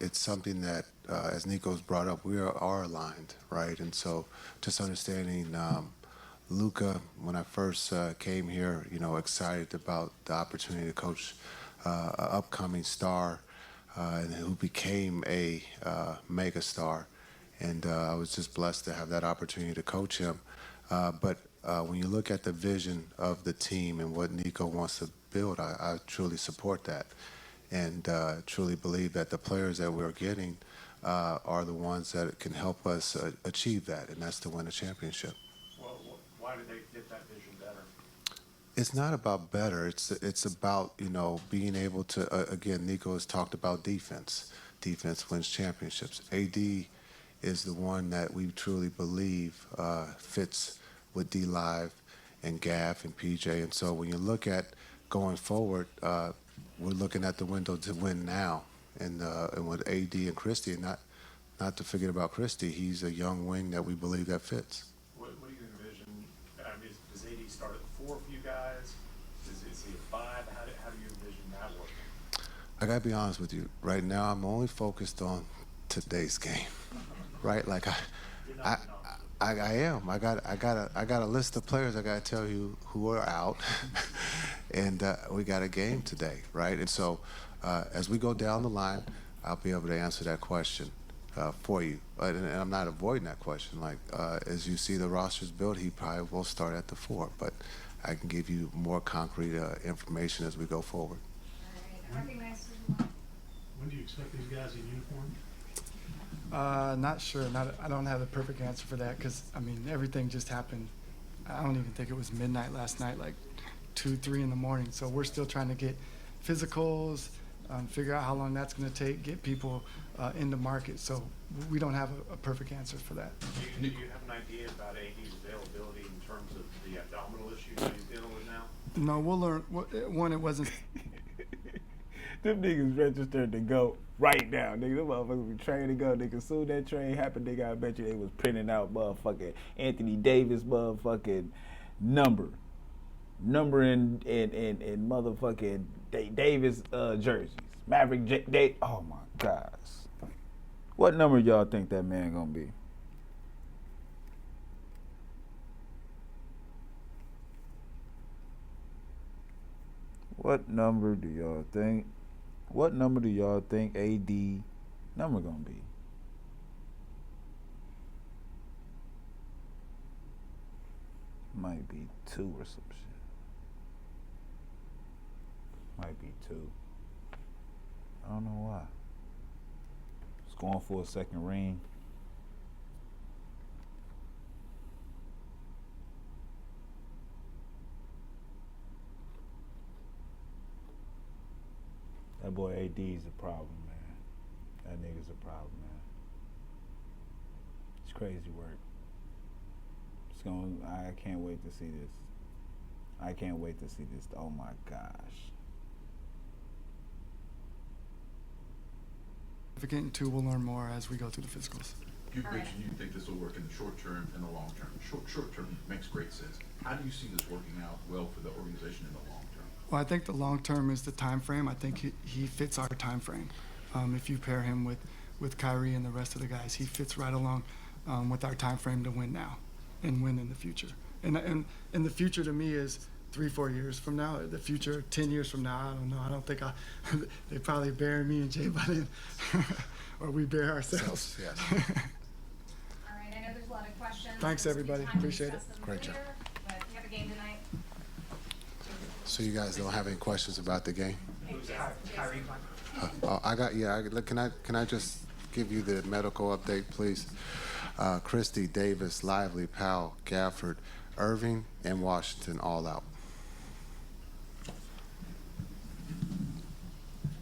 it's something that, as Nico's brought up, we are aligned, right? And so just understanding Luka, when I first came here, excited about the opportunity to coach an upcoming star and who became a mega star. And I was just blessed to have that opportunity to coach him. But when you look at the vision of the team and what Nico wants to build, I truly support that. And truly believe that the players that we're getting are the ones that can help us achieve that, and that's to win a championship. Well, why did they fit that vision better? It's not about better. It's about, being able to, again, Nico has talked about defense. Defense wins championships. AD is the one that we truly believe fits with D-Live and Gaff and PJ. And so when you look at going forward, we're looking at the window to win now. And with AD and Christie, not to forget about Christie, he's a young wing that we believe that fits. What do you envision? I mean, does AD start at 4 for you guys? Is he at 5? How do you envision that working? I gotta be honest with you. Right now, I'm only focused on today's game. Right? Like I am. I got a list of players. I gotta tell you who are out, and we got a game today, right? And so, as we go down the line, I'll be able to answer that question for you. And I'm not avoiding that question. Like as you see the rosters built, he probably will start at the 4, but I can give you more concrete information as we go forward. All right, recognize When do you expect these guys in uniform? Not sure. I don't have the perfect answer for that because, I mean, everything just happened. I don't even think it was midnight last night, like 2, 3 in the morning. So we're still trying to get physicals, figure out how long that's going to take, get people in the market. So we don't have a perfect answer for that. Do you have an idea about AD's availability in terms of the abdominal issues that he's dealing with now? No, we'll learn. One, it wasn't. Them niggas registered to go right now, nigga. Them motherfuckers be trained to go. Nigga, soon that train happened, nigga, I bet you they was printing out motherfucking Anthony Davis motherfucking number in motherfucking Davis jerseys. Maverick oh my gosh. What number y'all think that man gonna be? What number do y'all think? What number do y'all think AD number gonna be? Might be 2 or some shit. Might be 2. I don't know why. It's going for a second ring. That boy AD is a problem, man. That nigga's a problem, man. It's crazy work. I can't wait to see this. I can't wait to see this. Oh my gosh. Significant. 2, we'll learn more as we go through the physicals. You mentioned you think this will work in the short term and the long term. Short term makes great sense. How do you see this working out well for the organization in the long term? Well, I think the long term is the time frame. I think he fits our time frame. If you pair him with Kyrie and the rest of the guys, he fits right along with our time frame to win now and win in the future. And the future to me is 3-4 years from now. The future 10 years from now, I don't know. I don't think they probably bury me and Jay Button, or we bury ourselves. Yes. All right, I know there's a lot of questions. Thanks, everybody. Appreciate it. Great job. But you have a game tonight. So you guys don't have any questions about the game? Kyrie playing? Can I just give you the medical update, please? Christie, Davis, Lively, Powell, Gafford, Irving, and Washington all out.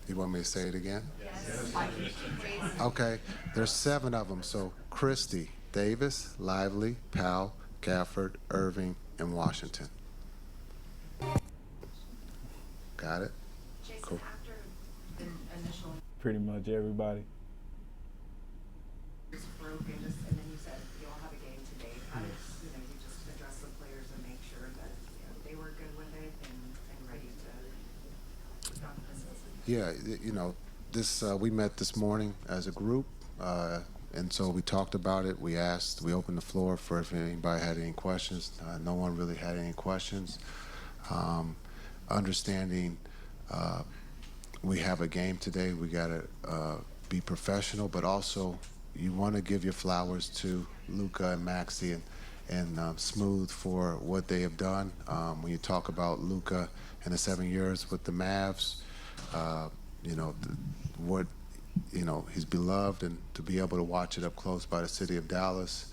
You want me to say it again? Yes. Okay, there's 7 of them. So Christie, Davis, Lively, Powell, Gafford, Irving, and Washington. Got it? Jason, Cool. after the initial Pretty much everybody. was broke and then you said you'll have a game today. How did you just address the players and make sure that they were good with it and ready to go to business? Yeah, this we met this morning as a group, and so we talked about it. We opened the floor for if anybody had any questions. No one really had any questions. Understanding we have a game today, we got to be professional, but also you want to give your flowers to Luka and Maxey and Smooth for what they have done. When you talk about Luka and the 7 years with the Mavs, he's beloved, and to be able to watch it up close by the city of Dallas,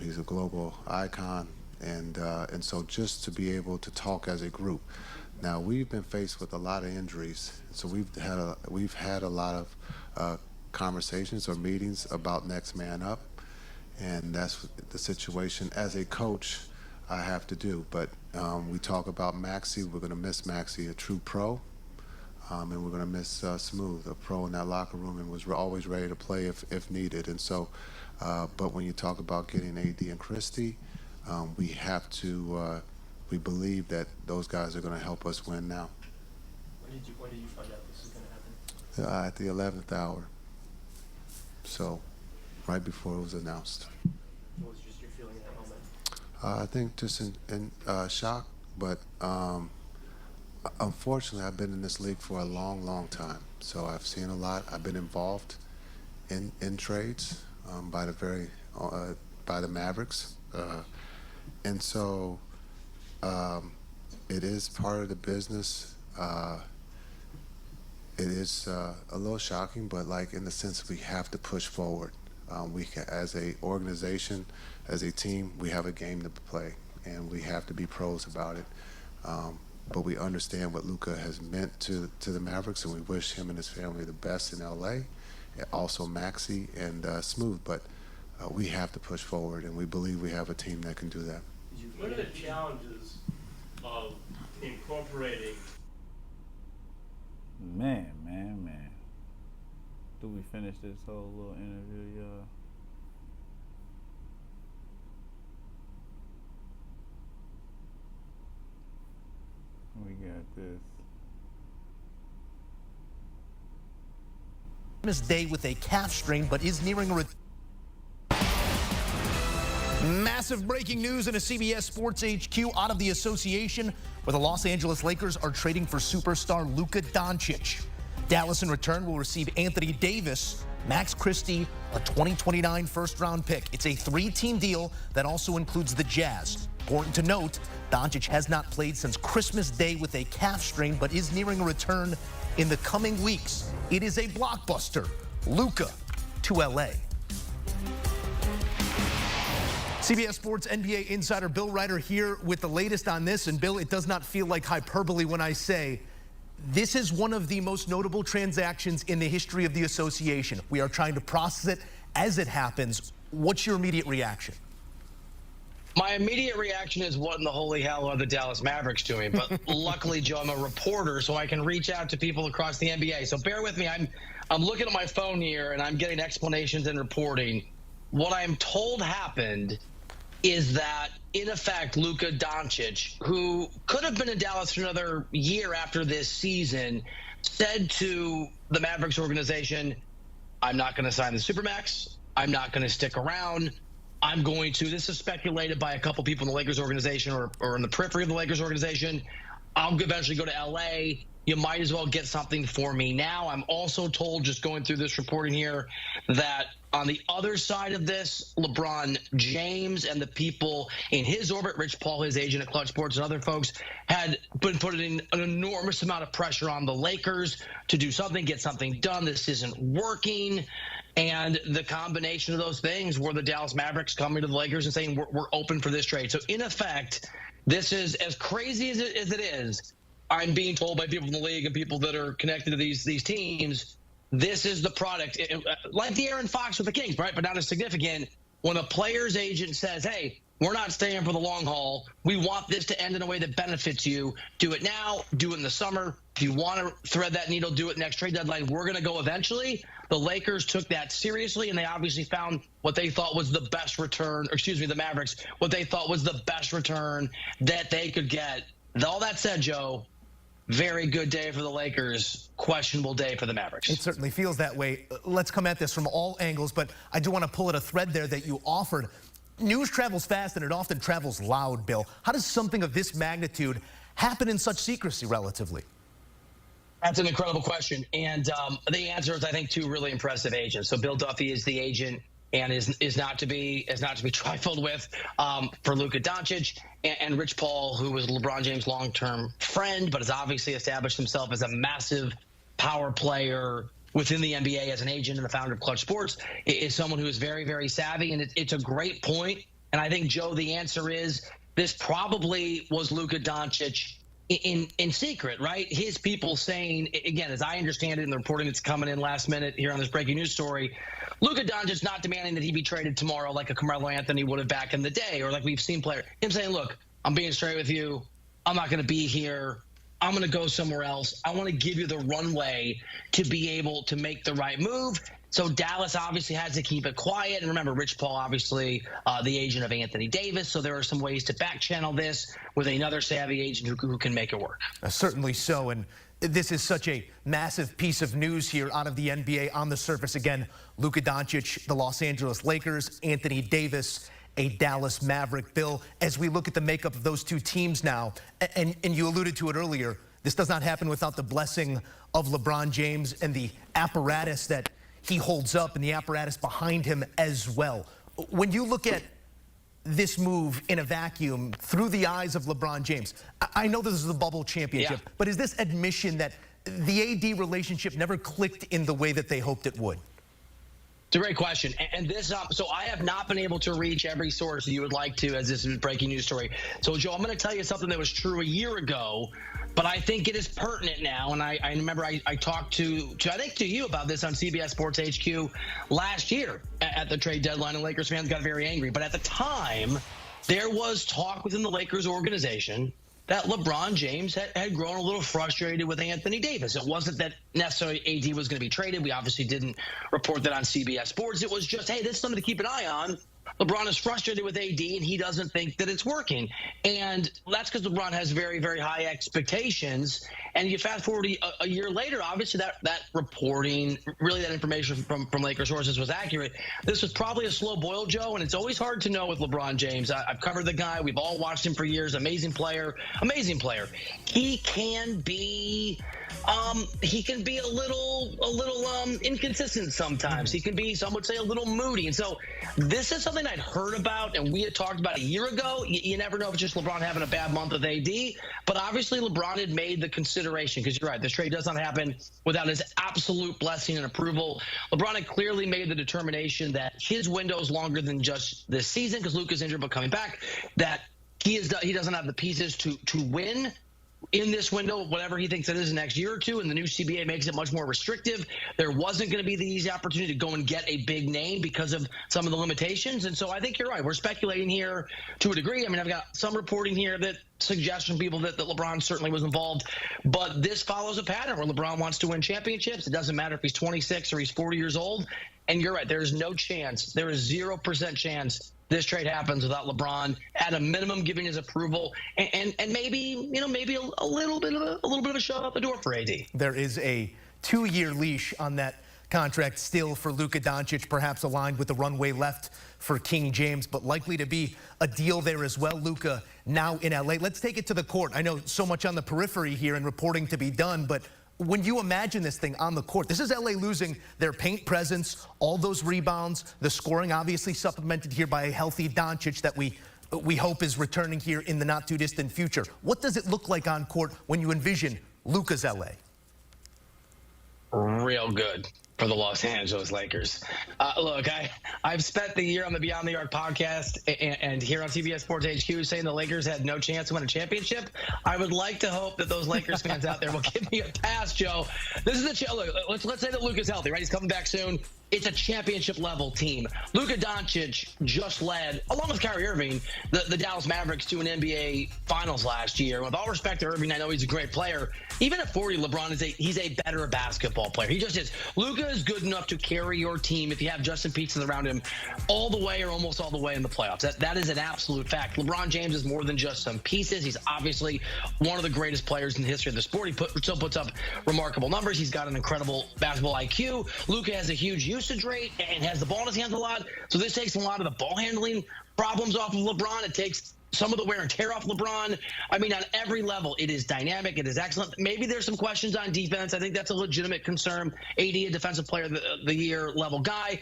he's a global icon, and so just to be able to talk as a group. Now we've been faced with a lot of injuries, so we've had a lot of conversations or meetings about next man up, and that's the situation as a coach I have to do. But we talk about Maxey. We're going to miss Maxey, a true pro. And we're going to miss Smooth, a pro in that locker room, and was always ready to play if needed. And so, but when you talk about getting AD and Christie, we have to, we believe that those guys are going to help us win now. When did you find out this was going to happen? At the 11th hour. So, right before it was announced. What was just your feeling at that moment? I think just in shock, but unfortunately, I've been in this league for a long, long time. So I've seen a lot. I've been involved in trades by the Mavericks, and so it is part of the business. It is a little shocking, but like in the sense we have to push forward. As a organization, as a team, we have a game to play, and we have to be pros about it. But we understand what Luka has meant to the Mavericks, and we wish him and his family the best in LA. Also Maxey and Smooth, but we have to push forward, and we believe we have a team that can do that. What are the challenges of incorporating? Man. Do we finish this whole little interview, y'all? We got this. Christmas Day with a calf strain, but is nearing a massive breaking news in a CBS Sports HQ out of the association, where the Los Angeles Lakers are trading for superstar Luka Doncic. Dallas in return will receive Anthony Davis, Max Christie, a 2029 first-round pick. It's a 3-team deal that also includes the Jazz. Important to note, Doncic has not played since Christmas Day with a calf strain, but is nearing a return in the coming weeks. It is a blockbuster. Luka to LA. CBS Sports NBA insider Bill Ryder here with the latest on this. And Bill, it does not feel like hyperbole when I say this is one of the most notable transactions in the history of the association. We are trying to process it as it happens. What's your immediate reaction? My immediate reaction is, what in the holy hell are the Dallas Mavericks doing? But luckily, Joe, I'm a reporter, so I can reach out to people across the NBA. So bear with me. I'm looking at my phone here, and I'm getting explanations and reporting. What I'm told happened is that, in effect, Luka Doncic, who could have been in Dallas for another year after this season, said to the Mavericks organization, I'm not going to sign the Supermax. I'm not going to stick around. I'm going to, this is speculated by a couple people in the Lakers organization or in the periphery of the Lakers organization, I'll eventually go to LA you might as well get something for me now. I'm also told, just going through this reporting here, that on the other side of this, LeBron James and the people in his orbit, Rich Paul, his agent at Clutch Sports, and other folks, had been putting an enormous amount of pressure on the Lakers to do something, get something done. This isn't working. And the combination of those things were the Dallas Mavericks coming to the Lakers and saying, we're open for this trade. So, in effect, this is as crazy as it is. I'm being told by people in the league and people that are connected to these teams, this is the product. Like the Aaron Fox with the Kings, right? But not as significant. When a player's agent says, hey, we're not staying for the long haul. We want this to end in a way that benefits you. Do it now. Do it in the summer. If you want to thread that needle, do it next trade deadline. We're going to go eventually. The Lakers took that seriously, and they obviously found what they thought was the best return, or excuse me, the Mavericks, what they thought was the best return that they could get. All that said, Joe, very good day for the Lakers, questionable day for the Mavericks. It certainly feels that way. Let's come at this from all angles, but I do want to pull at a thread there that you offered. News travels fast and it often travels loud, Bill. How does something of this magnitude happen in such secrecy relatively? That's an incredible question. And the answer is, I think, two really impressive agents. So Bill Duffy is the agent and is not to be trifled with for Luka Doncic, and Rich Paul, who was LeBron James' long-term friend, but has obviously established himself as a massive power player within the NBA as an agent and the founder of Clutch Sports, is someone who is very, very savvy. And it's a great point. And I think, Joe, the answer is this probably was Luka Doncic in secret, right? His people saying, again, as I understand it in the reporting that's coming in last minute here on this breaking news story, Luka Doncic not demanding that he be traded tomorrow like a Carmelo Anthony would have back in the day, or like we've seen players. Him saying, look, I'm being straight with you. I'm not going to be here. I'm going to go somewhere else. I want to give you the runway to be able to make the right move. So Dallas obviously has to keep it quiet. And remember, Rich Paul, obviously the agent of Anthony Davis. So there are some ways to back channel this with another savvy agent who can make it work. Certainly so. And this is such a massive piece of news here out of the NBA on the surface. Again, Luka Doncic, the Los Angeles Lakers, Anthony Davis, a Dallas Maverick. Bill, as we look at the makeup of those two teams now, and you alluded to it earlier, this does not happen without the blessing of LeBron James and the apparatus that he holds up and the apparatus behind him as well. When you look at this move in a vacuum through the eyes of LeBron James, I know this is the bubble championship, but is this admission that the AD relationship never clicked in the way that they hoped it would? It's a great question. And this, so I have not been able to reach every source you would like to as this is a breaking news story. So, Joe, I'm going to tell you something that was true a year ago, but I think it is pertinent now. And I remember I talked to I think to you about this on CBS Sports HQ last year at the trade deadline, and Lakers fans got very angry. But at the time, there was talk within the Lakers organization that LeBron James had grown a little frustrated with Anthony Davis. It wasn't that necessarily AD was going to be traded. We obviously didn't report that on CBS Sports. It was just, hey, this is something to keep an eye on. LeBron is frustrated with AD, and he doesn't think that it's working. And that's because LeBron has very, very high expectations. And you fast forward a year later, obviously that reporting, really that information from Lakers sources was accurate. This was probably a slow boil, Joe, and it's always hard to know with LeBron James. I've covered the guy. We've all watched him for years. Amazing player. Amazing player. He can be a little inconsistent sometimes. He can be, some would say, a little moody. And so this is something I'd heard about and we had talked about a year ago. You never know if it's just LeBron having a bad month with AD, but obviously LeBron had made the consideration, because you're right, this trade does not happen without his absolute blessing and approval. LeBron had clearly made the determination that his window is longer than just this season, because Luka's injured but coming back, that he doesn't have the pieces to win in this window, whatever he thinks it is, the next year or two, and the new CBA makes it much more restrictive. There wasn't going to be the easy opportunity to go and get a big name because of some of the limitations. And so I think you're right. We're speculating here to a degree. I mean, I've got some reporting here that suggests from people that LeBron certainly was involved. But this follows a pattern where LeBron wants to win championships. It doesn't matter if he's 26 or he's 40 years old. And you're right. There's no chance. There is 0% chance this trade happens without LeBron at a minimum giving his approval and maybe a little bit of a shove out the door for AD. There is a 2-year leash on that contract still for Luka Doncic, perhaps aligned with the runway left for King James, but likely to be a deal there as well. Luka now in LA. Let's take it to the court. I know so much on the periphery here and reporting to be done, but when you imagine this thing on the court, this is LA losing their paint presence, all those rebounds, the scoring obviously supplemented here by a healthy Doncic that we hope is returning here in the not too distant future. What does it look like on court when you envision Luka's LA? Real good for the Los Angeles Lakers. Look, I've spent the year on the Beyond the Arc podcast and here on CBS Sports HQ saying the Lakers had no chance to win a championship. I would like to hope that those Lakers fans out there will give me a pass, Joe. This is the look. Let's say that Luka's healthy, right? He's coming back soon. It's a championship level team. Luka Doncic just led, along with Kyrie Irving, the Dallas Mavericks to an NBA Finals last year. With all respect to Irving, I know he's a great player. Even at 40, LeBron he's a better basketball player. He just is. Luka is good enough to carry your team if you have Justin Pieces around him all the way or almost all the way in the playoffs. That is an absolute fact. LeBron James is more than just some pieces. He's obviously one of the greatest players in the history of the sport. He still puts up remarkable numbers. He's got an incredible basketball IQ. Luka has a huge usage rate and has the ball in his hands a lot. So this takes a lot of the ball handling problems off of LeBron. It takes some of the wear and tear off LeBron. I mean, on every level, it is dynamic. It is excellent. Maybe there's some questions on defense. I think that's a legitimate concern. AD, a defensive player of the year level guy.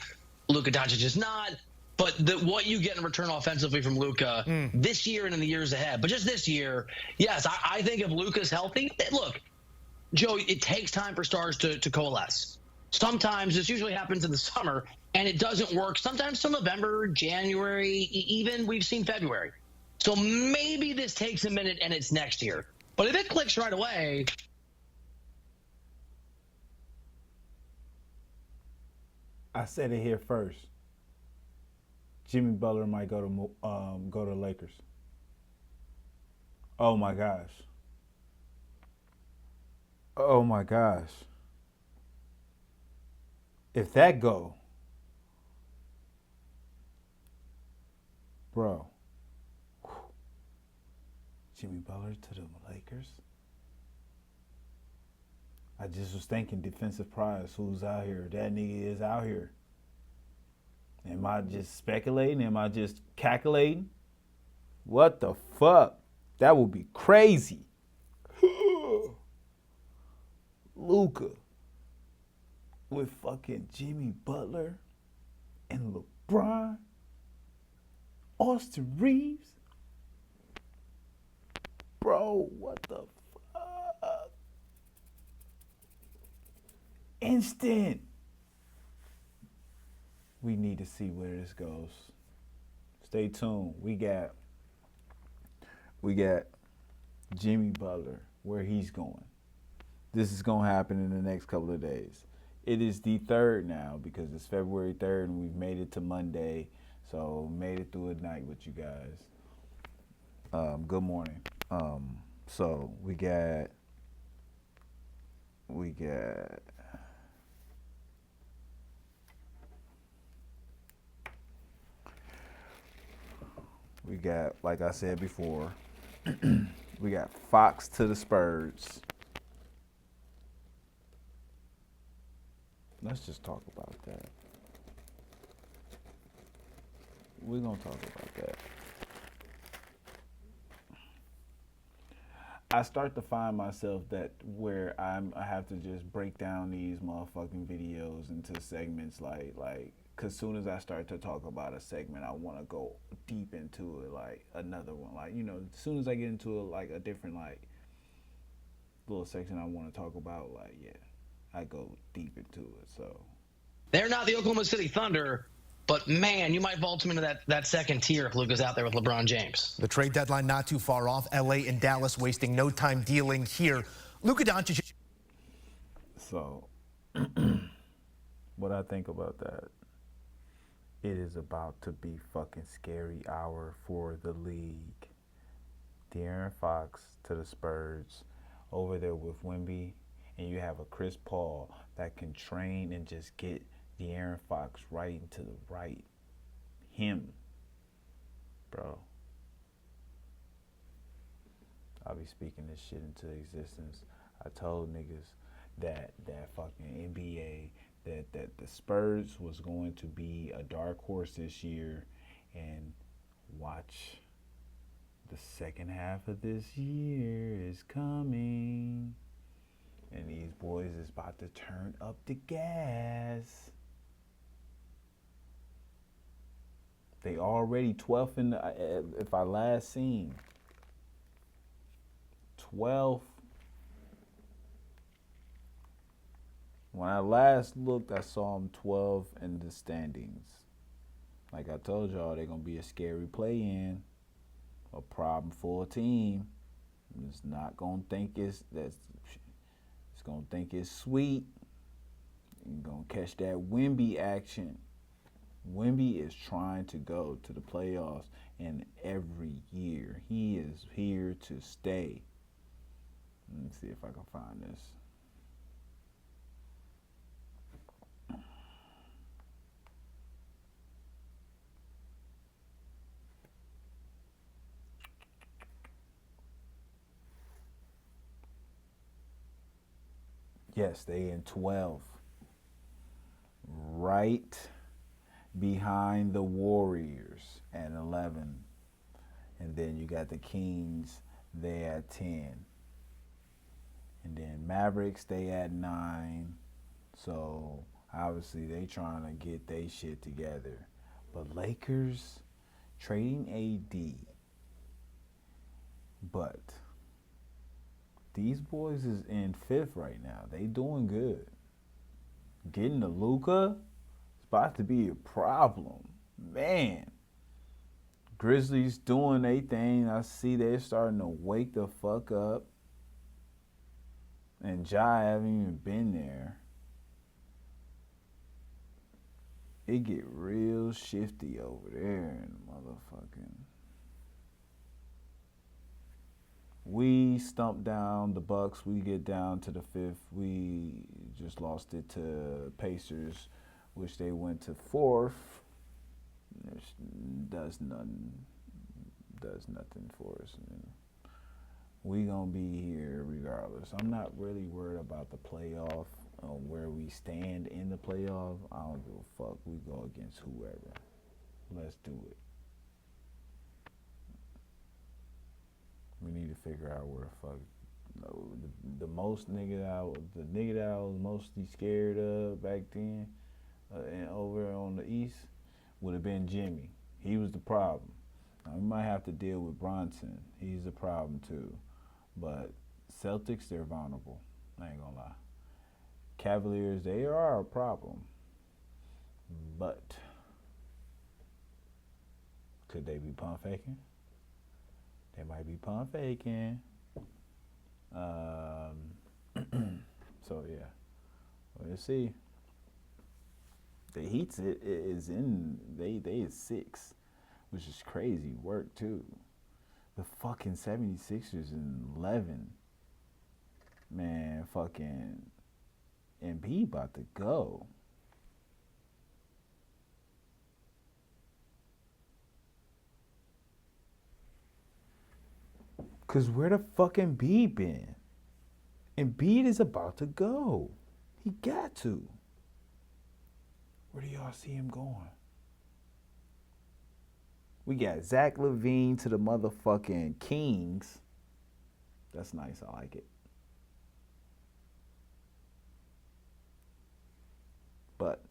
Luka Doncic is not. But what you get in return offensively from Luka this year and in the years ahead, but just this year, yes, I think if Luka's healthy, look, Joe, it takes time for stars to coalesce. Sometimes this usually happens in the summer, and it doesn't work. Sometimes till November, January, even we've seen February. So maybe this takes a minute and it's next year. But if it clicks right away, I said it here first. Jimmy Butler might go to Lakers. Oh my gosh. Oh my gosh. If that go, bro. Jimmy Butler to the Lakers. I just was thinking defensive prize. Who's out here? That nigga is out here. Am I just speculating? Am I just calculating? What the fuck? That would be crazy. Luka with fucking Jimmy Butler and LeBron, Austin Reeves. Bro, what the fuck? Instant. We need to see where this goes. Stay tuned. We got Jimmy Butler, where he's going. This is going to happen in the next couple of days. It is the 3rd now because it's February 3rd and we've made it to Monday. So made it through a night with you guys. Good morning. So we got like I said before, we got Fox to the Spurs. Let's just talk about that. We're going to talk about that. I start to find myself that where I have to just break down these motherfucking videos into segments like, cause soon as I start to talk about a segment, I want to go deep into it, like another one. Like, as soon as I get into a different, little section I want to talk about, I go deep into it, so. They're not the Oklahoma City Thunder, but man, you might vault them into that second tier if Luka's out there with LeBron James. The trade deadline not too far off. LA and Dallas wasting no time dealing here. Luka Doncic. So, what I think about that, it is about to be fucking scary hour for the league. De'Aaron Fox to the Spurs over there with Wemby, and you have a Chris Paul that can train and just get De'Aaron Fox right into the right. Him. Bro. I'll be speaking this shit into existence. I told niggas that fucking NBA that the Spurs was going to be a dark horse this year, and watch, the second half of this year is coming, and these boys is about to turn up the gas. They already 12th in the, if I last seen, 12th. When I last looked, I saw them 12 in the standings. Like I told y'all, they're going to be a scary play-in, a problem-full team. It's not going to think it's going to think it's sweet. You're going to catch that Wemby action. Wemby is trying to go to the playoffs, and every year he is here to stay. Let me see if I can find this. Yes, they in 12. Right behind the Warriors at 11. And then you got the Kings, they at 10. And then Mavericks, they at 9. So obviously they trying to get their shit together. But Lakers trading AD. But these boys is in 5th right now. They doing good. Getting to Luka, it's about to be a problem. Man. Grizzlies doing their thing. I see they're starting to wake the fuck up. And Ja haven't even been there. It get real shifty over there in motherfucking. We stumped down the Bucks. We get down to the 5th. We just lost it to Pacers, which they went to 4th. Does nothing for us. We gonna be here regardless. I'm not really worried about the playoff, where we stand in the playoff. I don't give a fuck. We go against whoever. Let's do it. We need to figure out where the fuck. The nigga that I was mostly scared of back then, and over on the East, would have been Jimmy. He was the problem. Now, we might have to deal with Bronson. He's the problem too. But Celtics, they're vulnerable. I ain't gonna lie. Cavaliers, they are a problem. But could they be pump faking? They might be pump faking. So yeah, we'll see. The Heat's is in. They is 6, which is crazy work too. The fucking 76ers in 11. Man, fucking Embiid about to go. Cause where the fuck Embiid been? Embiid is about to go. He got to. Where do y'all see him going? We got Zach LaVine to the motherfucking Kings. That's nice. I like it. But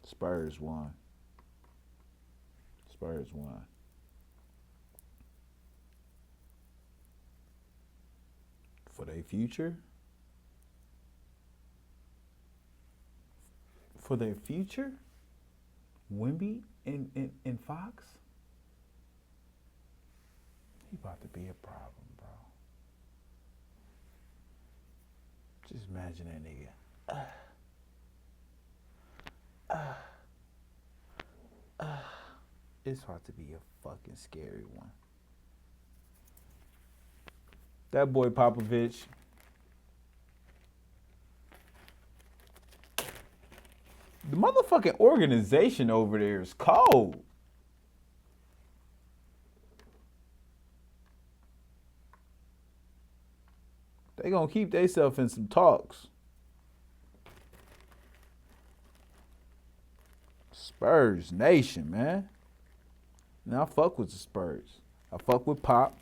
Spurs won. Spurs won. For their future? For their future? Wemby and Fox? He about to be a problem, bro. Just imagine that nigga. It's about to be a fucking scary one. That boy Popovich. The motherfucking organization over there is cold. They gonna keep themselves in some talks. Spurs Nation, man. Now I fuck with the Spurs. I fuck with Pop.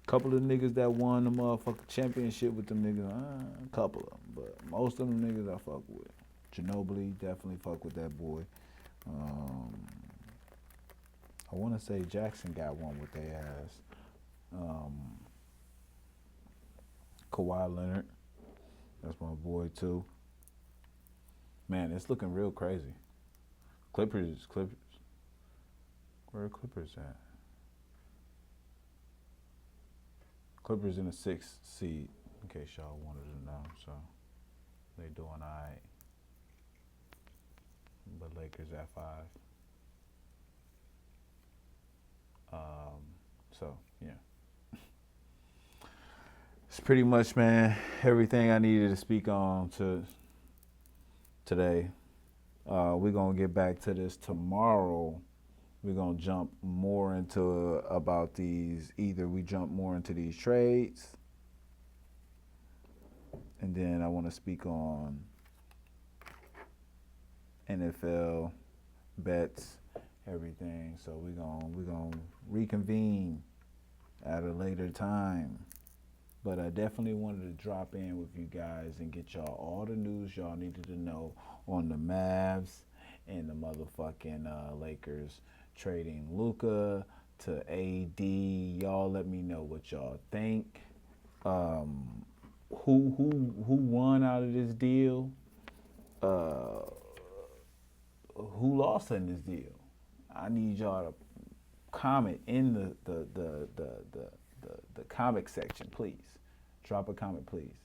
Couple of niggas that won the motherfucking championship with them niggas. A couple of them, but most of them niggas I fuck with. Ginobili, definitely fuck with that boy. I want to say Jackson got one with their ass. Kawhi Leonard, that's my boy too. Man, it's looking real crazy. Clippers. Where are Clippers at? Clippers in the 6th seed, in case y'all wanted to know. So they doing all right. But Lakers at 5. So yeah, it's pretty much, man, everything I needed to speak on today. We're gonna get back to this tomorrow. We're gonna jump more into about these. Either we jump more into these trades, and then I want to speak on NFL bets, everything. So we're gonna reconvene at a later time. But I definitely wanted to drop in with you guys and get y'all all the news y'all needed to know on the Mavs and the motherfucking Lakers trading Luka to AD. Y'all let me know what y'all think. Who won out of this deal? Who lost in this deal? I need y'all to comment in the comment section, please. Drop a comment, please.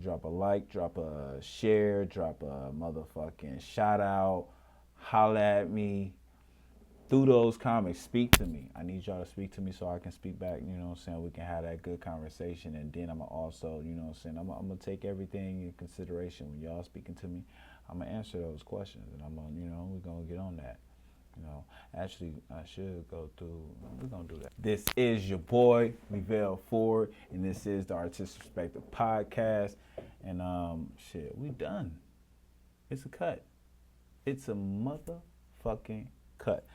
Drop a like, drop a share, drop a motherfucking shout out, holla at me. Through those comments, speak to me. I need y'all to speak to me so I can speak back, you know what I'm saying? We can have that good conversation, and then I'm going to also, you know what I'm saying, I'm going to take everything in consideration. When y'all speaking to me, I'm going to answer those questions, and I'm going to, you know, we're going to get on that. You know, actually, I should go through, we're going to do that. This is your boy, Mevell Ford, and this is the Artist Perspective Podcast, and shit, we done. It's a cut. It's a motherfucking cut.